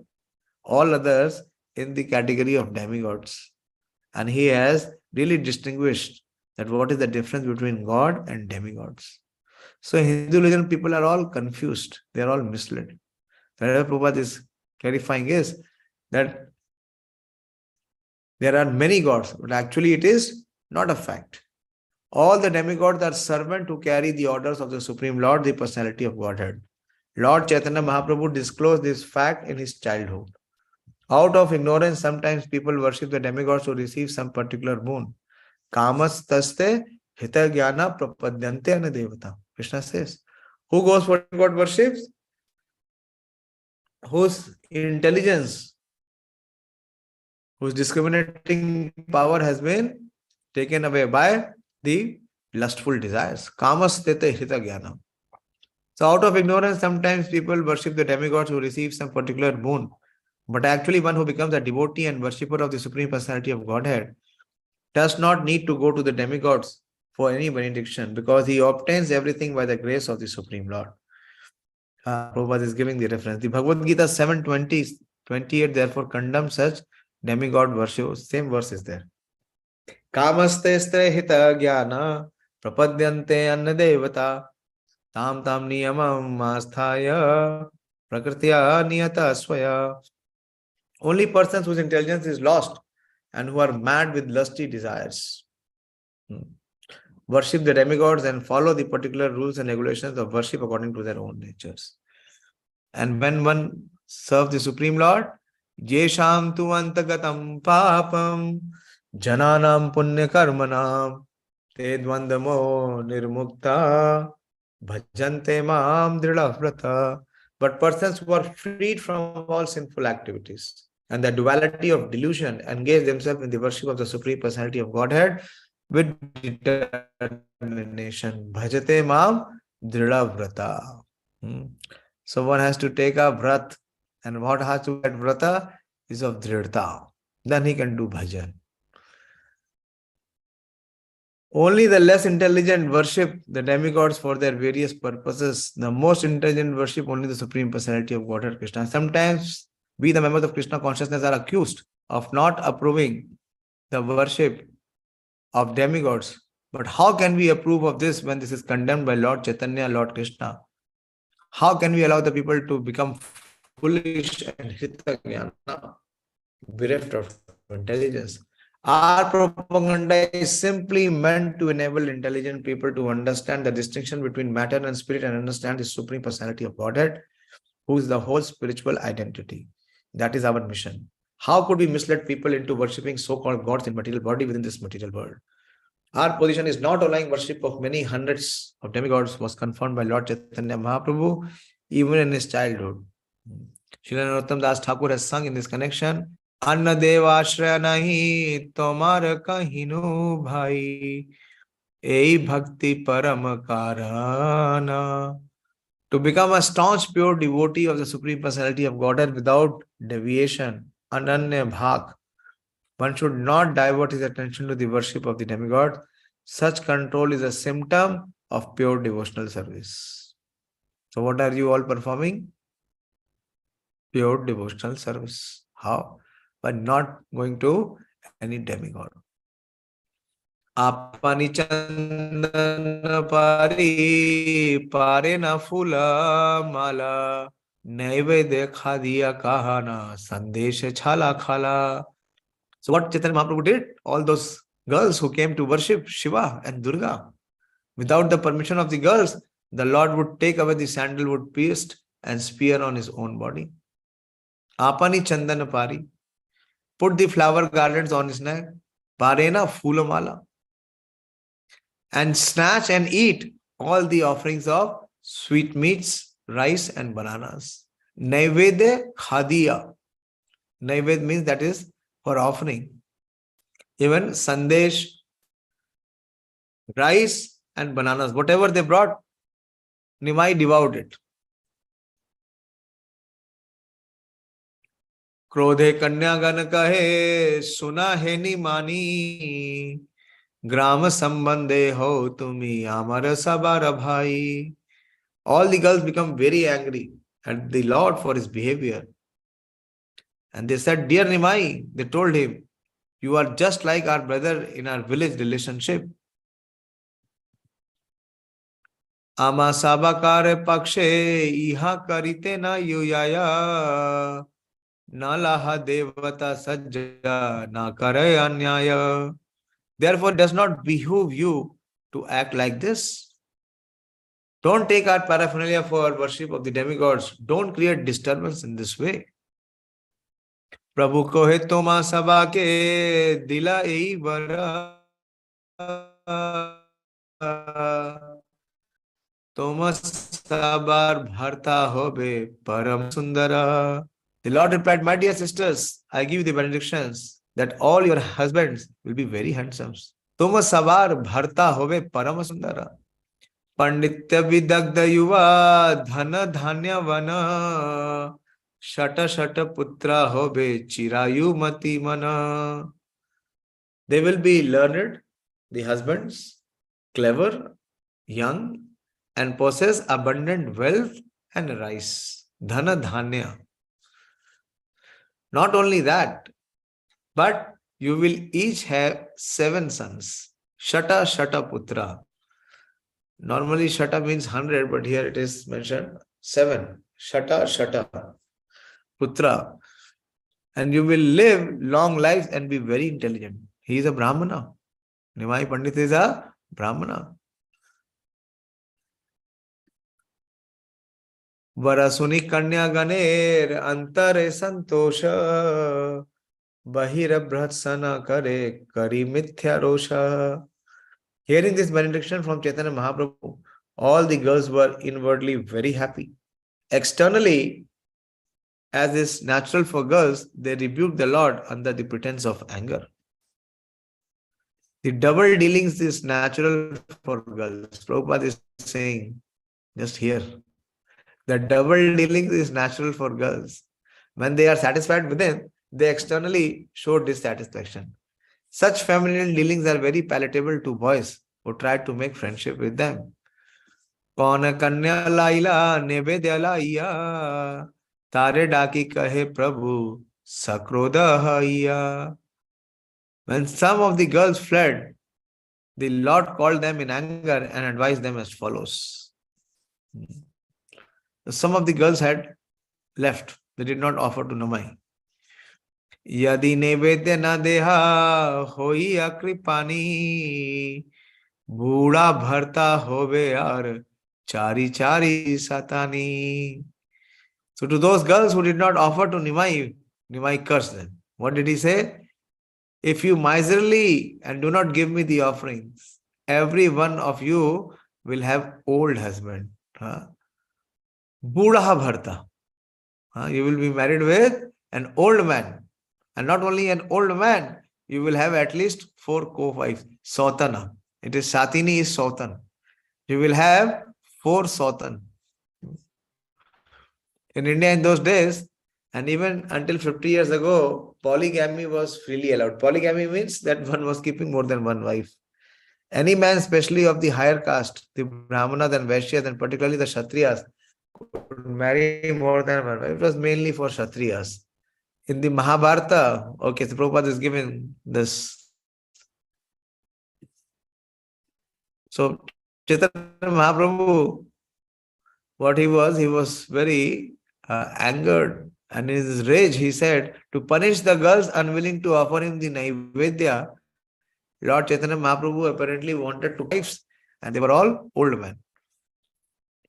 all others in the category of demigods. And he has really distinguished that what is the difference between God and demigods. So Hindu religion people are all confused. They are all misled. Whatever Prabhupada is clarifying is that there are many gods, but actually it is not a fact. All the demigods are servants to carry the orders of the Supreme Lord, the personality of Godhead. Lord Chaitanya Mahaprabhu disclosed this fact in his childhood. Out of ignorance, sometimes people worship the demigods to receive some particular boon. Kamas taste hita jnana prapadyante anadevata. Krishna says, who goes for God worships? Whose intelligence, whose discriminating power has been taken away by the lustful desires. Kamas tete hita jnana. So out of ignorance, sometimes people worship the demigods who receive some particular boon. But actually one who becomes a devotee and worshipper of the Supreme Personality of Godhead does not need to go to the demigods for any benediction because he obtains everything by the grace of the Supreme Lord. Prabhupada is giving the reference. The Bhagavad Gita 7:28 therefore condemns such demigod worship. Same verse is there. Kamaste stre hita jnana prapadyante anna devata tam tam niyamam asthaya prakritya niyata swaya. Only persons whose intelligence is lost and who are mad with lusty desires worship the demigods and follow the particular rules and regulations of worship according to their own natures. And when one serves the Supreme Lord, Jesham tu antagatam papam jananam punya karmanam te dvandamo nirmukta bhajante mam dridhavrata. But persons who are freed from all sinful activities and the duality of delusion engage themselves in the worship of the Supreme Personality of Godhead with determination. Bhajate mam dridhavrata. So one has to take a vrat, and what has to get vrata is of dridhta. Then he can do bhajan. Only the less intelligent worship the demigods for their various purposes. The most intelligent worship only the Supreme Personality of Godhead Krishna. Sometimes we, the members of Krishna consciousness, are accused of not approving the worship of demigods. But how can we approve of this when this is condemned by Lord Chaitanya, Lord Krishna? How can we allow the people to become foolish and hita jnana, bereft of intelligence? Our propaganda is simply meant to enable intelligent people to understand the distinction between matter and spirit and understand the Supreme Personality of Godhead, who is the whole spiritual identity. That is our mission. How could we mislead people into worshipping so-called gods in material body within this material world? Our position is not allowing worship of many hundreds of demigods was confirmed by Lord Chaitanya Mahaprabhu even in his childhood. Srila Narottam Das Thakur has sung in this connection, Anna devashraya nahi tomar kahinu bhai ei bhakti param karana. To become a staunch pure devotee of the Supreme Personality of Godhead without deviation, ananya bhak, one should not divert his attention to the worship of the demigod. Such control is a symptom of pure devotional service. So what are you all performing? Pure devotional service. How? By not going to any demigod. Apani chandan pari pare na fula mala naivedya khadiya kahana sandesh chala khala. So what Chaitanya Mahaprabhu did? All those girls who came to worship Shiva and Durga, without the permission of the girls, the Lord would take away the sandalwood paste and spear on his own body. Apani chandan pari, put the flower garlands on his neck, parena fulamala, and snatch and eat all the offerings of sweetmeats, rice and bananas. Naivedya khadiya. Naived means that is for offering. Even sandesh, rice and bananas, whatever they brought, Nimai devoured it. Krodhe kanyagan kahe suna he nimani gram sambandhe ho tumi amara sabara bhai. All the girls become very angry at the Lord for his behavior. And they said, dear Nimai, they told him, you are just like our brother in our village relationship. Ama sabakare pakshe iha karite na yuyaya nalaha devata sajja na kare anyaya. Therefore, it does not behoove you to act like this. Don't take our paraphernalia for worship of the demigods. Don't create disturbance in this way. Prabhu kohe toma sabha ke dila ei bara toma sabar bharta hobe param sundara. The Lord replied, my dear sisters, I give you the benedictions that all your husbands will be very handsome. Toma sabar bharta hobe param sundara. Panditya vidagda yuva dhana dhanya vana shata shata putra hobe chirayu mati mana. They will be learned, the husbands, clever, young, and possess abundant wealth and rice. Dhana dhanya. Not only that, but you will each have 7 sons. Shata shata putra. Normally shata means 100, but here it is mentioned 7. Shata shata putra. And you will live long lives and be very intelligent. He is a Brahmana. Nimai Pandit is a Brahmana. Varasuni kanya ganer antare santosha bahira brhatsana kare kari mithya rosha. Hearing this benediction from Chaitanya Mahaprabhu, all the girls were inwardly very happy. Externally, as is natural for girls, they rebuked the Lord under the pretense of anger. The double dealings is natural for girls. Prabhupada is saying, just here, the double dealings is natural for girls. When they are satisfied within, they externally show dissatisfaction. Such feminine dealings are very palatable to boys who try to make friendship with them. Kauna kanya laila nevedya laiya tare daki kahe Prabhu sakroda haiya. When some of the girls fled, the Lord called them in anger and advised them as follows. Some of the girls had left. They did not offer to Namai. Yadi nevedya na deha hoi akripani bhuda bharta hove ar chari chari satani. So to those girls who did not offer to Nimai, Nimai cursed them. What did he say? If you miserly and do not give me the offerings, every one of you will have old husband. Budha bharta. You will be married with an old man. And not only an old man, you will have at least 4 co-wives. Sautana. It is Satini is Sautan. You will have 4 Sautan. In India in those days, and even until 50 years ago, polygamy was freely allowed. Polygamy means that one was keeping more than one wife. Any man, especially of the higher caste, the Brahmanas and Vaishyas, and particularly the Kshatriyas, could marry more than one wife. It was mainly for Kshatriyas. In the Mahabharata, okay, so Prabhupada is given this. So, Chaitanya Mahaprabhu, what he was very angered. And in his rage, he said, to punish the girls unwilling to offer him the Naivedya, Lord Chaitanya Mahaprabhu apparently wanted 2 wives, and they were all old men.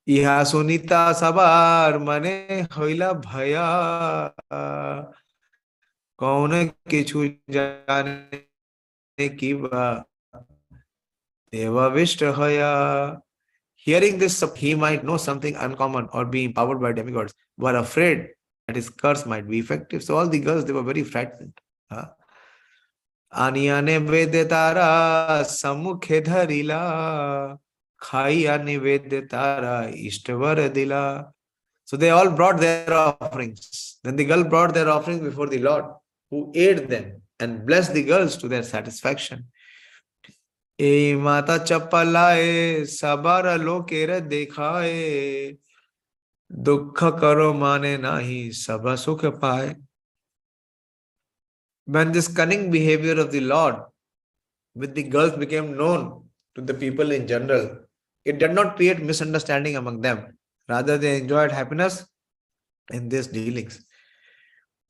Iha sunita sabar mane hoila bhaya kaune kichu jane kiba deva vishtahaya. Hearing this, he might know something uncommon or be empowered by demigods, were afraid that his curse might be effective. So all the girls, they were very frightened. Aniyane vedetara samukhe dharila khaiya nivedetara ishtavar dila. So they all brought their offerings. Then the girl brought their offerings before the Lord, who ate them and blessed the girls to their satisfaction. E mata chappalaye sabara lokera dekhaye dukha karo mane nahi sabha sukha paye. When this cunning behavior of the Lord with the girls became known to the people in general, it did not create misunderstanding among them. Rather, they enjoyed happiness in these dealings.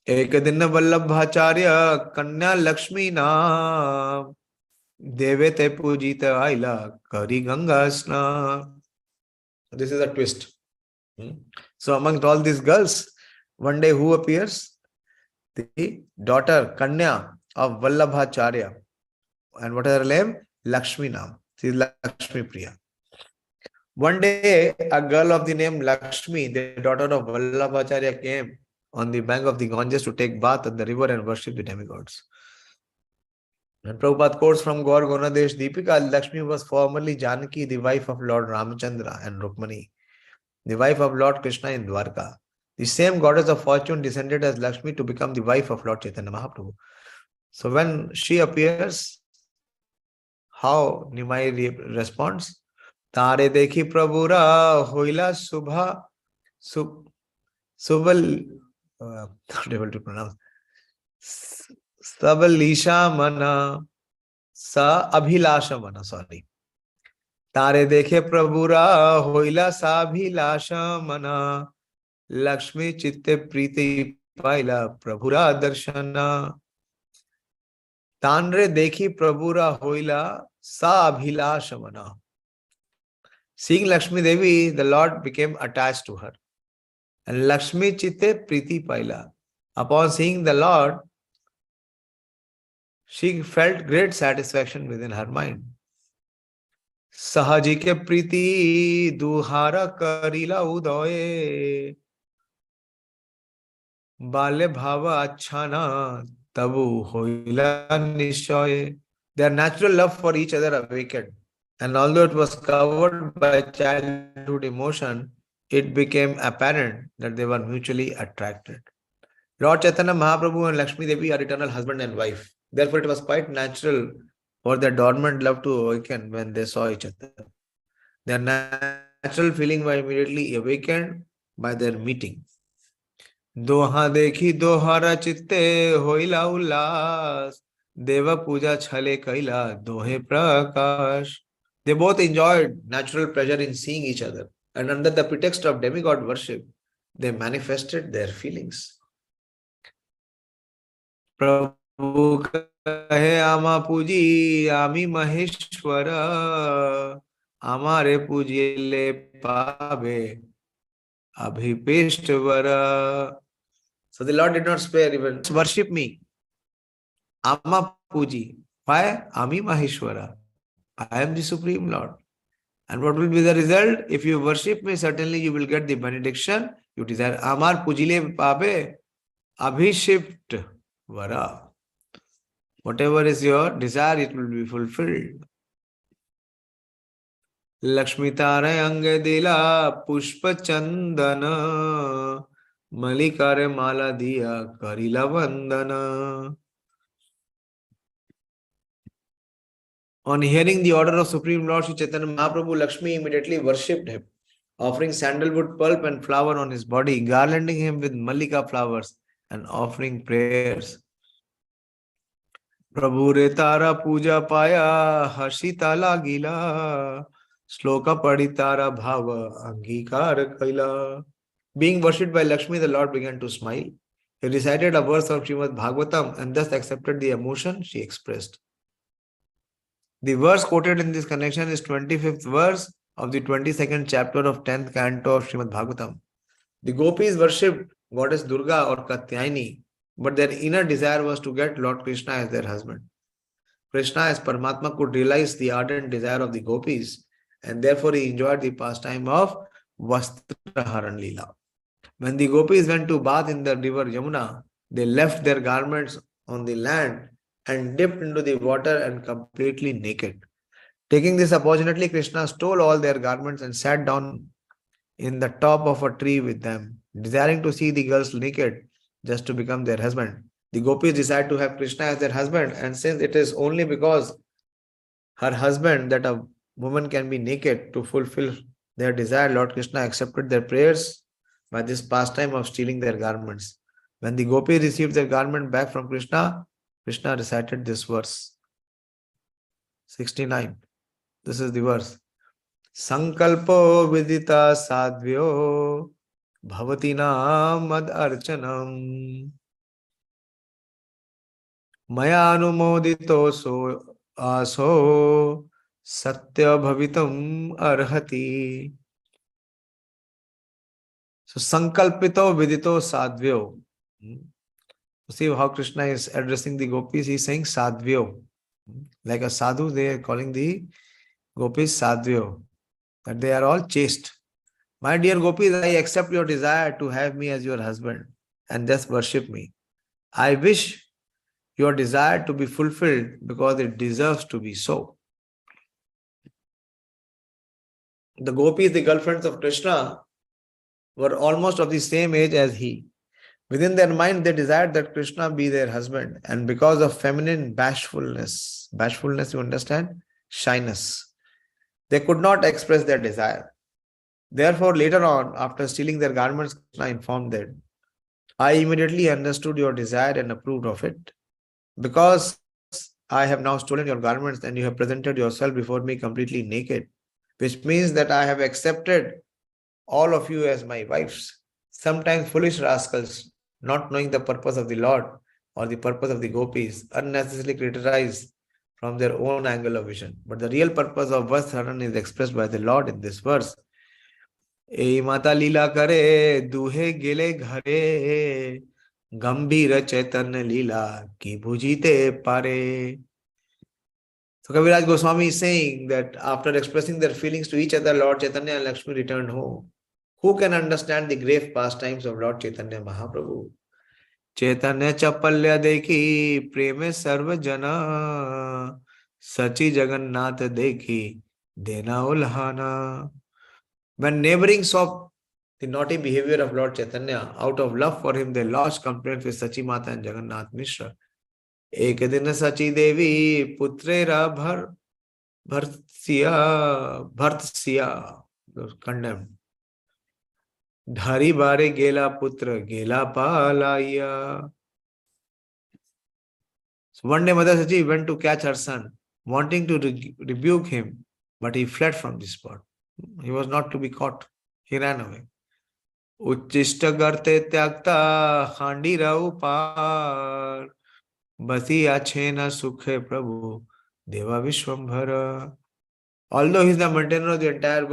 Ekadinna Vallabhacharya Kanya Lakshmi Naam Devete pujita aila kari ganga sna. This is a twist. So among all these girls, one day who appears? The daughter, Kanya of Vallabhacharya. And what is her name? Lakshmi Nam. She is Lakshmi Priya. One day, a girl of the name Lakshmi, the daughter of Vallabhacharya, came on the bank of the Ganges to take bath at the river and worship the demigods. And Prabhupada quotes from Gaur Gonadesh Deepika, Lakshmi was formerly Janaki, the wife of Lord Ramachandra and Rukmani, the wife of Lord Krishna in Dwarka. The same goddess of fortune descended as Lakshmi to become the wife of Lord Chaitanya Mahaprabhu. So when she appears, how Nimai responds? Tare dekhi prabhura hoila subha subal not able to pronounce sabalisha mana sa abhilasha mana, sorry. Tare dekhe prabhura hoila sa abhilasha mana Lakshmi chitte priti paila prabhura darshana. Tanre dekhi prabhura hoila sa abhilasha mana. Seeing Lakshmi Devi, the Lord became attached to her. And Lakshmi chitte priti paila. Upon seeing the Lord, she felt great satisfaction within her mind. Sahaji ke priti duhara karila udoye. Bale bhava achana tabu hoila nishoye. Their natural love for each other awakened. And although it was covered by childhood emotion, it became apparent that they were mutually attracted. Lord Chaitanya Mahaprabhu and Lakshmi Devi are eternal husband and wife. Therefore, it was quite natural for their dormant love to awaken when they saw each other. Their natural feeling was immediately awakened by their meeting. Doha dekhi dohara chitte hoila ullas, deva puja chhale kaila dohe prakash. They both enjoyed natural pleasure in seeing each other, and under the pretext of demigod worship, they manifested their feelings. Prabhu kahe ama puji ami maheshwara amare pujile pabe abhipeshtavara. So the Lord did not spare even. Worship me. Ama puji. Why? Ami maheshwara. I am the Supreme Lord. And what will be the result? If you worship me, certainly you will get the benediction you desire. Amar pujile pabe abhishipt vara. Whatever is your desire, it will be fulfilled. Lakshmi tare ange dila pushpa chandana malikare mala diya karila vandana. On hearing the order of Supreme Lord Śrī Caitanya Mahaprabhu, Lakshmi immediately worshipped him, offering sandalwood pulp and flower on his body, garlanding him with mallika flowers and offering prayers. Prabhu re tara puja paya harshita lagila sloka paditara bhava angikara kaila. Being worshipped by Lakshmi, the Lord began to smile. He recited a verse of Srimad Bhagavatam and thus accepted the emotion she expressed. The verse quoted in this connection is 25th verse of the 22nd chapter of 10th canto of Srimad Bhagavatam. The gopis worshipped goddess Durga or Katyayani, but their inner desire was to get Lord Krishna as their husband. Krishna as Paramatma could realize the ardent desire of the gopis, and therefore he enjoyed the pastime of Vastraharan Leela. When the gopis went to bath in the river Yamuna, they left their garments on the land and dipped into the water and completely naked. Taking this opportunity, Krishna stole all their garments and sat down in the top of a tree with them, desiring to see the girls naked just to become their husband. The gopis decided to have Krishna as their husband, and since it is only because her husband that a woman can be naked to fulfill their desire, Lord Krishna accepted their prayers by this pastime of stealing their garments. When the gopis received their garment back from Krishna, Krishna recited this verse. 69. This is the verse. Sankalpo vidita sadvyo bhavatina mad archanam maya anumodito so aso satya bhavitam arhati. So sankalpito vidito sadvyo. See how Krishna is addressing the gopis. He is saying sadvyo. Like a sadhu, they are calling the gopis sadvyo. That they are all chaste. My dear gopis, I accept your desire to have me as your husband and just worship me. I wish your desire to be fulfilled because it deserves to be so. The gopis, the girlfriends of Krishna, were almost of the same age as he. Within their mind, they desired that Krishna be their husband. And because of feminine bashfulness, you understand? Shyness. They could not express their desire. Therefore, later on, after stealing their garments, Krishna informed them, I immediately understood your desire and approved of it. Because I have now stolen your garments and you have presented yourself before me completely naked, which means that I have accepted all of you as my wives. Sometimes foolish rascals, not knowing the purpose of the Lord or the purpose of the gopis, unnecessarily criticize from their own angle of vision. But the real purpose of Vasharan is expressed by the Lord in this verse. E mata lila kare duhe gele ghare gambhira chaitanya lila ki bhujite pare. So Kaviraj Goswami is saying that after expressing their feelings to each other, Lord Chaitanya and Lakshmi returned home. Who can understand the grave pastimes of Lord Chaitanya Mahaprabhu? Chaitanya Chapalya dekhi Prema sarva jana Sachi Jagannath dekhi Dena ulhana. When neighboring saw the naughty behavior of Lord Chaitanya, out of love for him, they lodged complaint with Sachi Mata and Jagannath Mishra. Ek din Sachi Devi putrera bhartsiya was condemned. Dhari bare gela putra gela palaya. So one day Mother Sachi went to catch her son, wanting to rebuke him, but he fled from the spot. He was not to be caught. He ran away. Uchishta garte tyakta khandira upar basi achena sukhe prabhu deva vishwambhara. Although he is the maintainer of the entire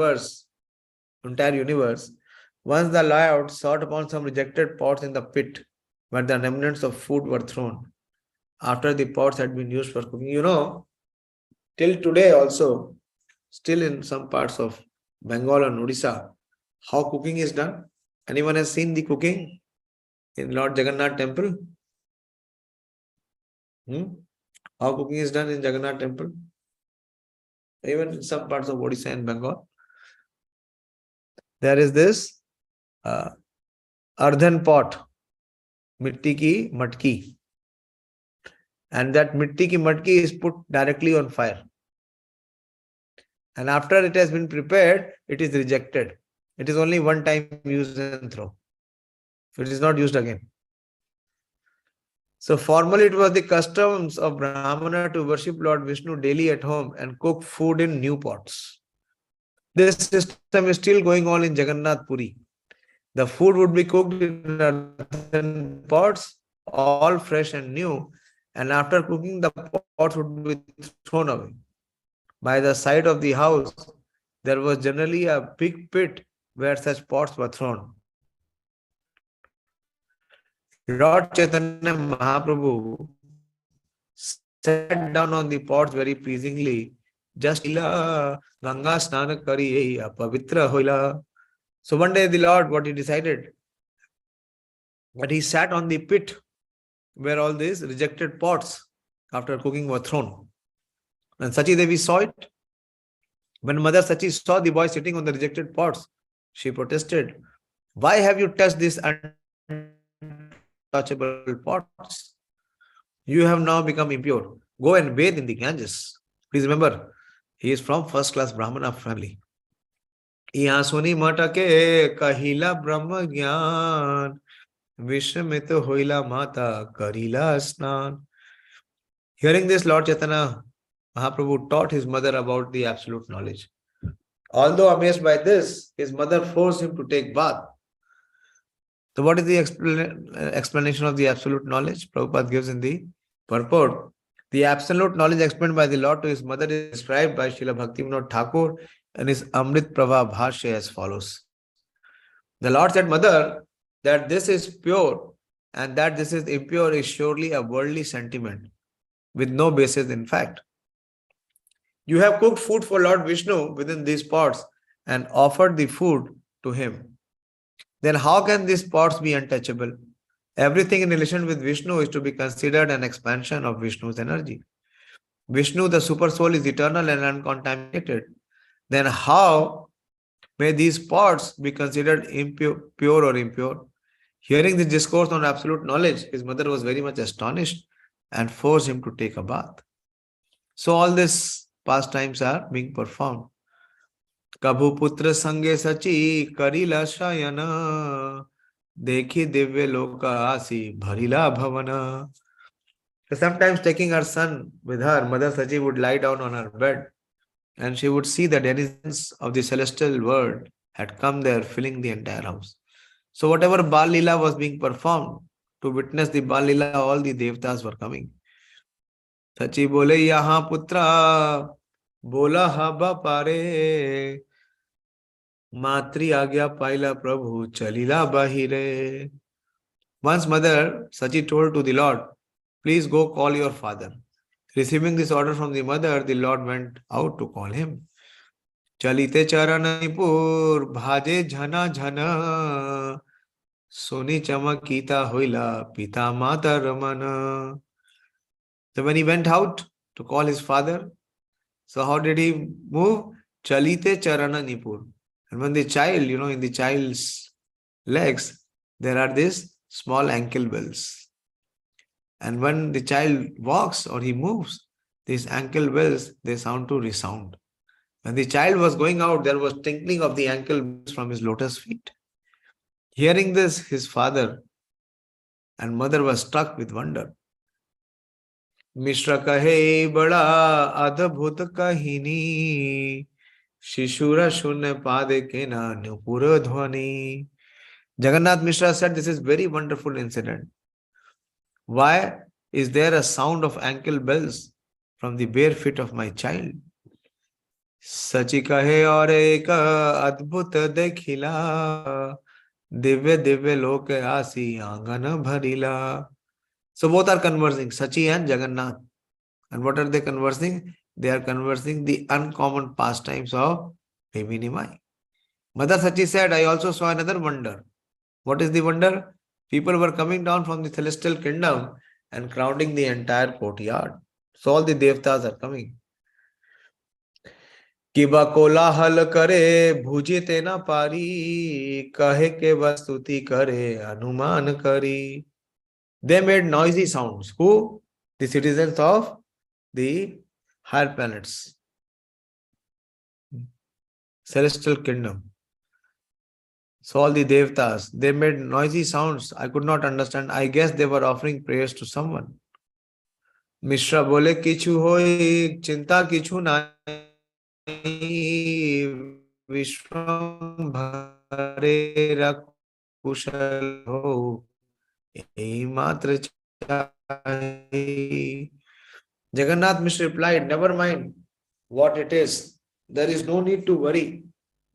universe, once the Lord sought upon some rejected pots in the pit where the remnants of food were thrown after the pots had been used for cooking. You know, till today also, still in some parts of Bengal and Odisha, how cooking is done. Anyone has seen the cooking in Lord Jagannath temple? How cooking is done in Jagannath temple? Even in some parts of Odisha and Bengal. There is this earthen pot, mitti ki matki. And that mitti ki matki is put directly on fire. And after it has been prepared, it is rejected. It is only one time used and throw. It is not used again. So formally it was the customs of Brahmana to worship Lord Vishnu daily at home and cook food in new pots. This system is still going on in Jagannath Puri. The food would be cooked in earthen pots, all fresh and new, and after cooking, the pots would be thrown away. By the side of the house, there was generally a big pit where such pots were thrown. Lord Chaitanya Mahaprabhu sat down on the pots very pleasingly. Just Ganga Snana Kari Pavitra Hoila. So one day the Lord, what he decided, that he sat on the pit where all these rejected pots after cooking were thrown. And Sachi Devi saw it. When Mother Sachi saw the boy sitting on the rejected pots, she protested, why have you touched these untouchable pots? You have now become impure. Go and bathe in the Ganges. Please remember, he is from first class Brahmana family. Yahan suni matake kahila brahma gyan vishramita hoila mata karila snan. Hearing this, Lord Chaitanya Mahaprabhu taught his mother about the absolute knowledge. Although amazed by this, his mother forced him to take bath. So what is the explanation of the absolute knowledge? Prabhupada gives in the purport The absolute knowledge explained by the Lord to his mother is described by Srila Bhaktivinoda Thakur in his Amrit Prabha Bhashya as follows. The Lord said, Mother, that this is pure and that this is impure is surely a worldly sentiment with no basis in fact. You have cooked food for Lord Vishnu within these pots and offered the food to him. Then how can these pots be untouchable? Everything in relation with Vishnu is to be considered an expansion of Vishnu's energy. Vishnu, the super soul, is eternal and uncontaminated. Then how may these pots be considered pure or impure? Hearing this discourse on absolute knowledge, his mother was very much astonished and forced him to take a bath. So all these pastimes are being performed. Kabhu putra sange sachi karila shayana dekhi divya loka asi bharila bhavana. So sometimes taking her son with her, Mother Sachi would lie down on her bed and she would see the denizens of the celestial world had come there, filling the entire house. So whatever Bal Leela was being performed, to witness the Bal Leela, all the Devtas were coming. Sachi bole yaha putra, bola haba pare, matri agya paila prabhu, chalila bahire. Once Mother Sachi told to the Lord, please go call your father. Receiving this order from the mother, the Lord went out to call him. Chalite charanipur, bhaje jhana jhana, soni chamakita hoila, pita mata ramana. So when he went out to call his father, so how did he move? Chalite charanipur. And when the child, in the child's legs, there are these small ankle bells. And when the child walks or he moves, these ankle bells, they sound to resound. When the child was going out, there was tinkling of the ankle bells from his lotus feet. Hearing this, his father and mother were struck with wonder. Mishra kahe bada adbhut kahini, shishura shunne pade kena nupura dhvani. Jagannath Mishra said, this is very wonderful incident. Why is there a sound of ankle bells from the bare feet of my child? Sachi kahe aur ek adbhut dekhila, divya divya loke asi angana bharila. So both are conversing, Sachi and Jagannath. And what are they conversing? They are conversing the uncommon pastimes of Devi Nimai. Mother Sachi said, I also saw another wonder. What is the wonder? People were coming down from the celestial kingdom and crowding the entire courtyard. So all the devtas are coming. Kiba kolahal kare bhuji tena pari kahe ke vastuti kare anuman kari. They made noisy sounds. Who? The citizens of the higher planets, celestial kingdom. So all the devtas, they made noisy sounds. I could not understand. I guess they were offering prayers to someone. Mishra bole kichu hoi chinta kichu nai vishwam bhare rakushal ho ei matra chahi. Jagannath Mishra replied, never mind what it is. There is no need to worry.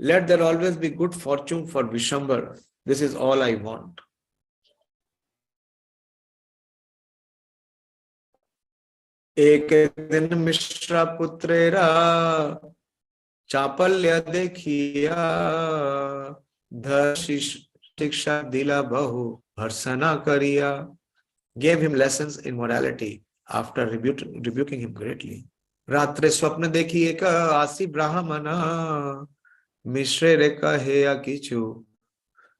Let there always be good fortune for Vishwambar. This is all I want. Ek din Mishra putrera chapalya dekhiya dhar shiksha dila bahu bharsana kariya. Gave him lessons in morality after rebuking him greatly. Ratre swapna dekhi eka asi brahmana Mishre reka heya kichu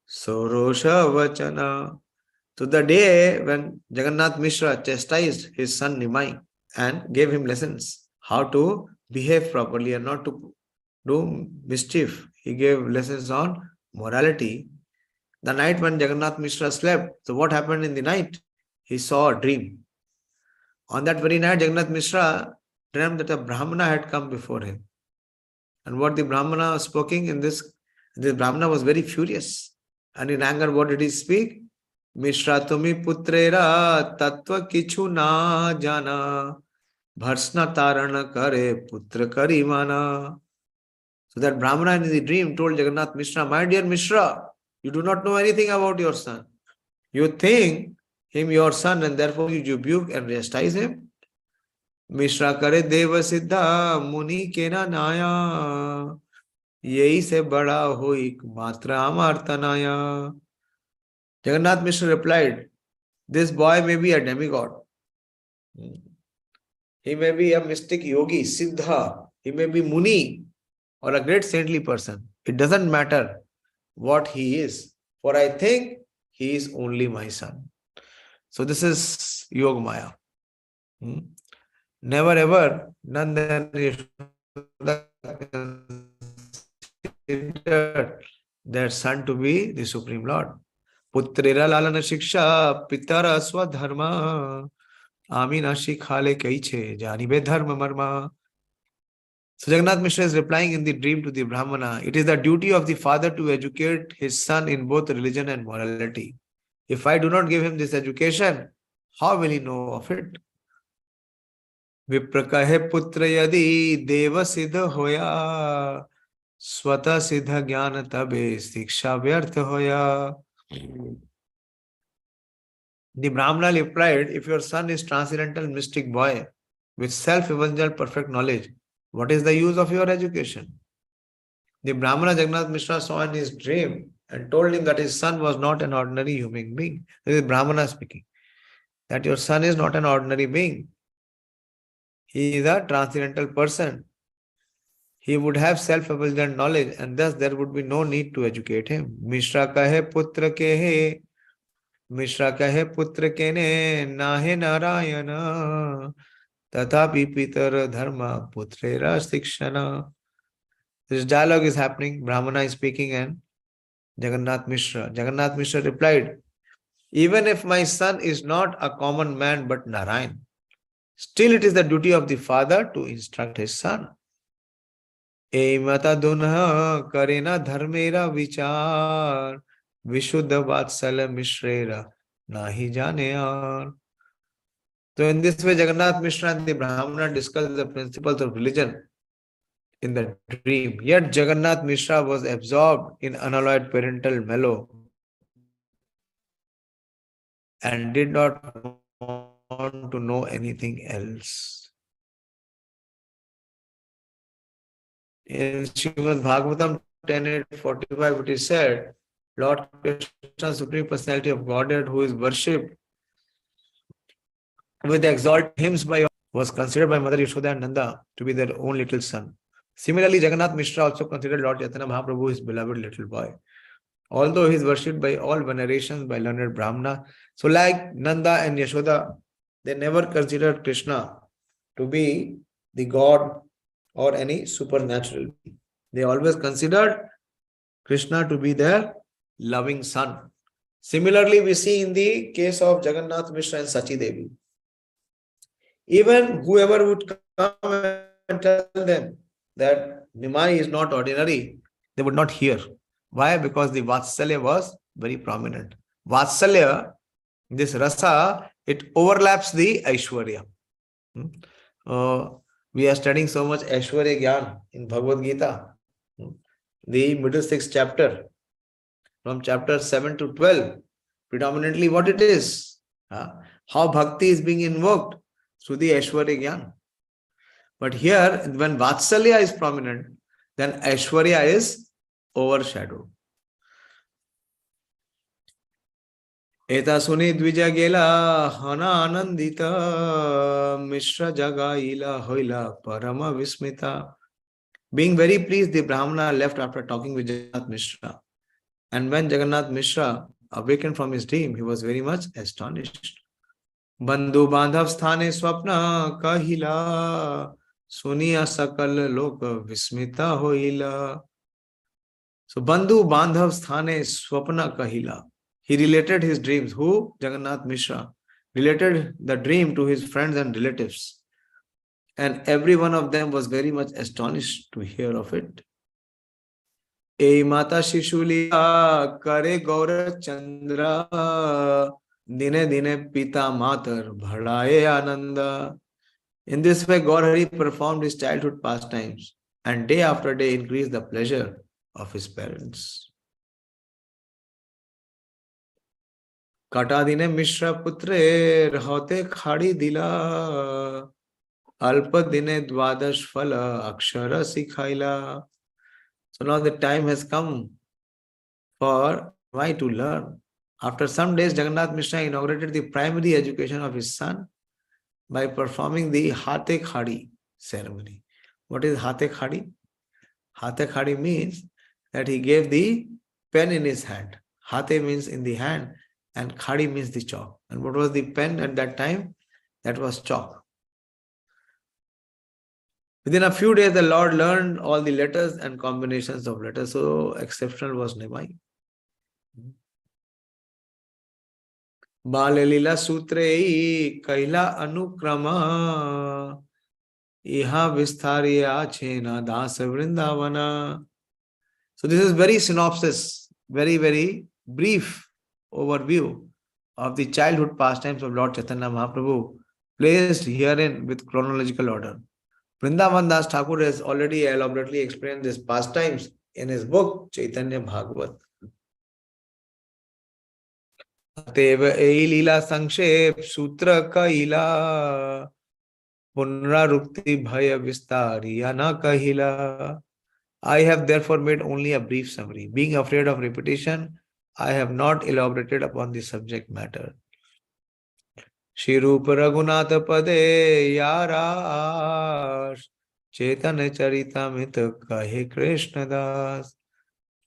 sorosha vachana. So the day when Jagannath Mishra chastised his son Nimai and gave him lessons how to behave properly and not to do mischief, he gave lessons on morality. The night when Jagannath Mishra slept, so what happened in the night? He saw a dream. On that very night, Jagannath Mishra dreamt that a Brahmana had come before him. And what the Brahmana was speaking in this Brahmana was very furious. And in anger, what did he speak? Mishra tumi putrera tattva kichu na jana Bharsna Tarana Kare Putra Karimana. So that Brahmana in the dream told Jagannath Mishra, my dear Mishra, you do not know anything about your son. You think him your son and therefore you rebuke and chastise him. Mishra Kare Deva Siddha Muni Kena Naya. Yehi se bada hoi matra amartanaya. Jagannath Mishra replied, this boy may be a demigod. He may be a mystic yogi, Siddha. He may be Muni or a great saintly person. It doesn't matter what he is. For I think he is only my son. So this is Yoga Maya. Never ever, none than their son to be the Supreme Lord. Putrera lalana shiksha pitara swadharma amina shikhale kaiche janibe dharma marma. So Jagannath Mishra is replying in the dream to the Brahmana, it is the duty of the father to educate his son in both religion and morality. If I do not give him this education, how will he know of it? Viprakahe putra yadi deva siddha hoya swata siddha jnana tabe siksha vyartha hoya. The Brahmana replied, if your son is transcendental mystic boy with self-evangel perfect knowledge, what is the use of your education? The Brahmana Jagannath Mishra saw in his dream and told him that his son was not an ordinary human being. This is Brahmana speaking. That your son is not an ordinary being. He is a transcendental person. He would have self-evident knowledge and thus there would be no need to educate him. Mishra kahe putra kehe, Mishra kahe putra kene nahe narayana tathapi pitar dharma putrera sikshana. This dialogue is happening. Brahmana is speaking and Jagannath Mishra. Jagannath Mishra replied, even if my son is not a common man but Narayan, still it is the duty of the father to instruct his son. Emata dunha karena dharmera vichar vishuddha vatsala mishrera nahi janeyar. So in this way Jagannath Mishra and the Brahmana discussed the principles of religion in the dream. Yet Jagannath Mishra was absorbed in unalloyed parental mellow and did not want to know anything else. In Srimad Bhagavatam 10:8-45, it is said, Lord Krishna, Supreme Personality of Godhead, who is worshipped with exalted hymns by all, was considered by Mother Yashoda and Nanda to be their own little son. Similarly, Jagannath Mishra also considered Lord Chaitanya Mahaprabhu his beloved little boy. Although he is worshipped by all venerations by learned Brahmana, so like Nanda and Yashoda, they never considered Krishna to be the God or any supernatural being. They always considered Krishna to be their loving son. Similarly, we see in the case of Jagannath Mishra and Sachi Devi. Even whoever would come and tell them that Nimai is not ordinary, they would not hear. Why? Because the Vatsalya was very prominent. Vatsalya, this rasa, it overlaps the Aishwarya. We are studying so much Aishwarya Gyan in Bhagavad Gita. The middle 6th chapter, from chapter 7 to 12, predominantly what it is. How bhakti is being invoked through the Aishwarya Gyan. But here, when Vatsalya is prominent, then Aishwarya is overshadowed. Eta suni dvija gela hana anandita mishra jagaila hoila parama vismita. Being very pleased, the Brahmana left after talking with Jagannath Mishra. And when Jagannath Mishra awakened from his dream, he was very much astonished. Bandhu bandhav sthane swapna kahila suniya sakal loka vismita hoila. So Bandhu bandhav sthane swapna kahila. He related his dreams. Who? Jagannath Mishra. Related the dream to his friends and relatives. And every one of them was very much astonished to hear of it. E mata shishuliya kare gaura chandra dine dine pita matar bhadaye ananda. In this way, Gaur Hari performed his childhood pastimes and day after day increased the pleasure of his parents. Kata dine Mishra putre hote khadi dila alpa dine dvadash phala akshara sikhaila. So now the time has come for why to learn. After some days, Jagannath Mishra inaugurated the primary education of his son by performing the Hate Khadi ceremony. What is Hate Khadi? Hate Khadi means that he gave the pen in his hand. Hate means in the hand and Khadi means the chalk. And what was the pen at that time? That was chalk. Within a few days, the Lord learned all the letters and combinations of letters. So exceptional was Nimai. Balalila Sutre Kaila Anukrama Iha Vistariya Chena Dasa Vrindavana. So this is very synopsis, very brief overview of the childhood pastimes of Lord Chaitanya Mahaprabhu, placed herein with chronological order. Vrindavan Das Thakur has already elaborately explained these pastimes in his book Chaitanya Bhagavat. अतएव ए लीला संक्षेप सूत्र कहिला पुनरावृत्ति भय विस्तारिया न कहिला. I have therefore made only a brief summary. Being afraid of repetition, I have not elaborated upon the subject matter. Śrī Caitanya-Caritāmṛta pade yarash Caitanya-Caritāmṛta kahe Krishna Das.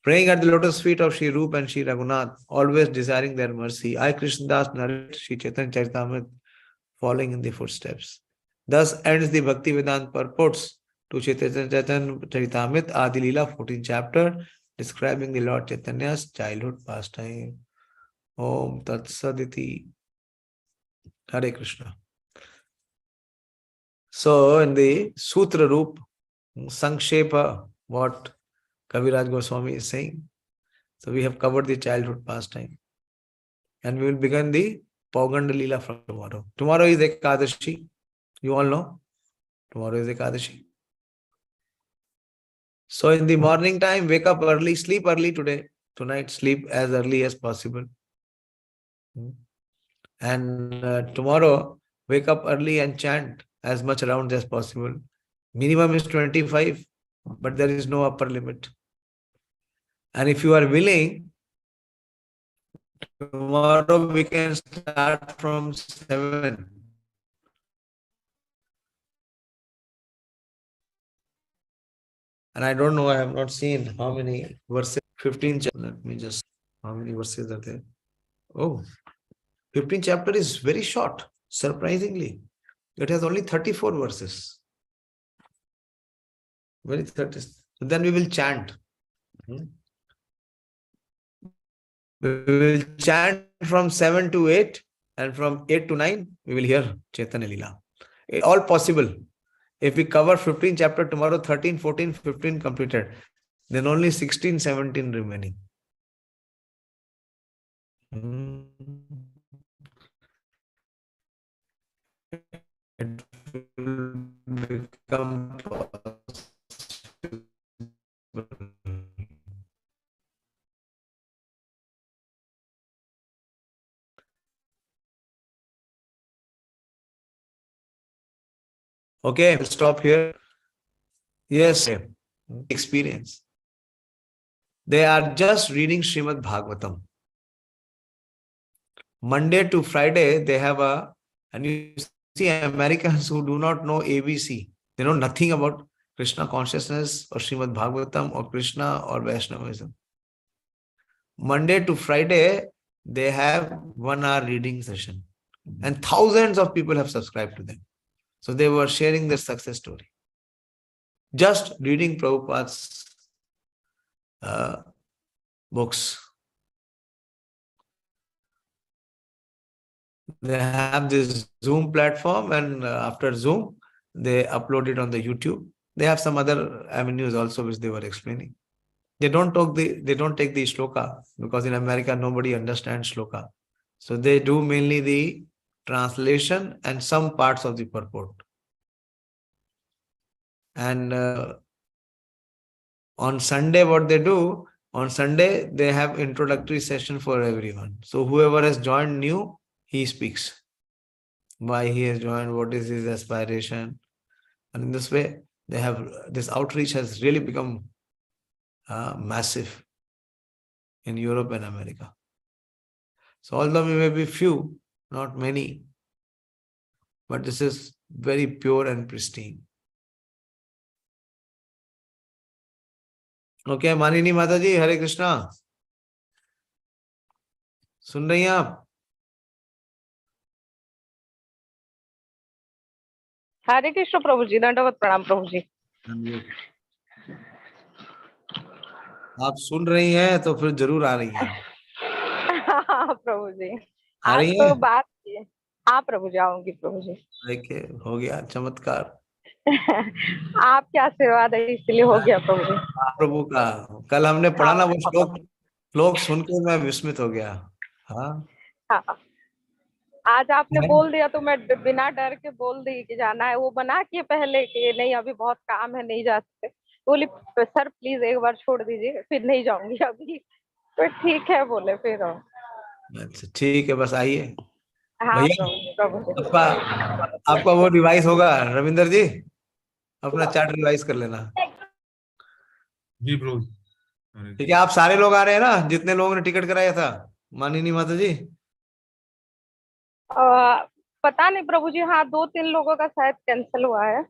Praying at the lotus feet of Śrī Rupa and Śrī Raghunath, always desiring their mercy, I, Krishna Das, narrate Śrī Caitanya-Caritāmṛta, following in the footsteps. Thus ends the Bhakti Vedanta purports to Caitanya-Caritāmṛta, Adi Leela, 14th chapter, describing the Lord Chaitanya's childhood pastime. Om Tat Saditi. Hare Krishna. So, in the Sutra Roop, Sankshepa, what Kaviraj Goswami is saying. So we have covered the childhood pastime. And we will begin the Pauganda Leela from tomorrow. Tomorrow is Ekadashi. You all know? Tomorrow is Ekadashi. So in the morning time, wake up early, sleep early today. Tonight, sleep as early as possible. And tomorrow, wake up early and chant as much rounds as possible. Minimum is 25, but there is no upper limit. And if you are willing, tomorrow we can start from 7. And I don't know, I have not seen how many verses. 15 chapter. Let me just, how many verses are there? Oh, 15th chapter is very short, surprisingly. It has only 34 verses. Very 30. So then we will chant. We will chant from 7 to 8, and from 8 to 9, we will hear Chaitanya Leela. All possible. If we cover 15th chapter tomorrow, 13, 14, 15 completed, then only 16, 17 remaining. It will become possible. Okay, I'll stop here. Yes, experience. They are just reading Srimad Bhagavatam. Monday to Friday, they have and you see Americans who do not know ABC. They know nothing about Krishna consciousness or Srimad Bhagavatam or Krishna or Vaishnavism. Monday to Friday, they have 1 hour reading session. And thousands of people have subscribed to them. So they were sharing their success story. Just reading Prabhupada's books. They have this Zoom platform, and after Zoom, they upload it on the YouTube. They have some other avenues also which they were explaining. They don't take the shloka, because in America nobody understands shloka. So they do mainly the translation and some parts of the purport. And on Sunday, what they do, on Sunday, they have introductory session for everyone. So whoever has joined new, he speaks. Why he has joined, what is his aspiration. And in this way, they have, this outreach has really become massive in Europe and America. So although we may be few, not many, but this is very pure and pristine. Okay, मानिनी माता जी, हरे कृष्णा, सुन रही हैं आप? हरे कृष्ण प्रभु जी, दंडवत प्रणाम प्रभु जी। आप सुन रही हैं तो फिर जरूर आ रही हैं। हाँ प्रभु जी, आ आज रही तो हैं? बात की है। हाँ प्रभु जी, आऊंगी प्रभु जी। देखिए, हो गया चमत्कार। आपके आशीर्वाद है इसलिए हो गया प्रभु जी। प्रभु का कल हमने पढ़ा ना वो हाँ, श्लोक सुन के मैं विस्मित हो गया। हाँ, हाँ। आज आपने बोल दिया तो मैं बिना डर के बोल दी कि जाना है। वो बना के पहले कि नहीं अभी बहुत काम है, नहीं जा सकते। बोली सर प्लीज एक बार छोड़ दीजिए, फिर नहीं जाऊंगी अभी। तो ठीक है बोले फिर। अच्छा ठीक है, बस आइए। हाँ भैया, प्रभु जी। आपका आपका वो रिवाइज होगा, रविंदर जी अपना चार्ट रिवाइज कर लेना। जी ब्रो। ठीक है, आप सारे लोग आ रहे हैं ना, जितने लोगों ने टिकट कराया था, माननीय माता जी? पता नहीं प्रभु जी, हाँ 2-3 लोगों का शायद कैंसिल हुआ है।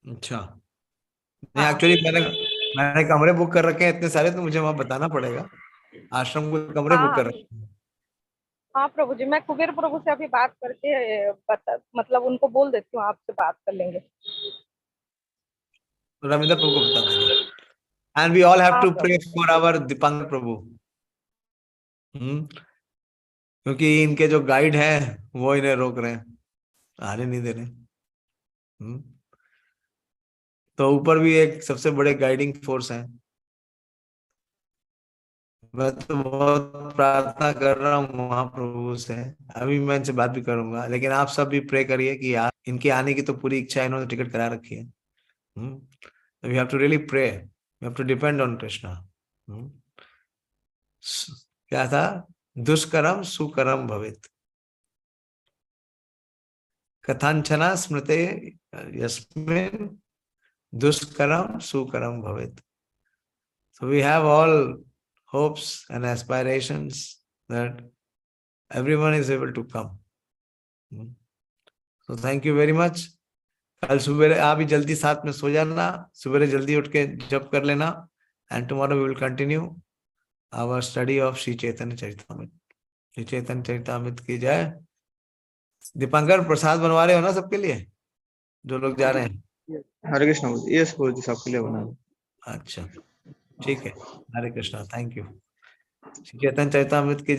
अच्छा, नहीं हाँ, एक्चुअली मैंने कमरे बुक कर रखे हैं इतने सारे, तो मुझे वहां बताना पड़ेगा। आश्रम को कमरे बुक कर हाँ, रखे हैं। हाँ प्रभु जी, मैं कुबेर प्रभु से अभी बात करके मतलब उनको बोल देती हूँ, आपसे बात कर लेंगे। रविंदर प्रभु को बता देना। एंड वी ऑल हैव हाँ to pray prabhu. For our Dipankar Prabhu. क्योंकि इनके जो गाइड हैं वो इन्हें रोक रहे हैं, आने नहीं दे रहे। तो ऊपर भी एक सबसे बड़े गाइडिंग फोर्स है। मैं तो बहुत प्रार्थना कर रहा हूँ महाप्रभु से, अभी मैं इनसे बात भी करूंगा, लेकिन आप सब भी प्रे करिए कि यार इनके आने की तो पूरी इच्छा है, इन्होंने टिकट करा रखी है। We have to really pray, we have to depend on Krishna. क्या था? दुष्करम सुकरम भवेत, कथांचना स्मृते यस्मिन् दुष्करम सुकरम भवेत। So we have all hopes and aspirations that everyone is able to come. So thank you very much. कल सुबह आप भी जल्दी साथ में सो जाना, सुबह जल्दी उठ के जप कर लेना, and tomorrow we will continue our study of Śrī Caitanya-Caritāmṛta. Shri Chaitanya Charitamrita की जय। दीपांकर, प्रसाद बनवा रहे हो ना सबके लिए, जो लोग जा रहे हैं? हरे कृष्ण। ये सबके लिए बना। अच्छा ठीक है, हरे कृष्णा, थैंक यू। श्री चैतन्य चरितामृत की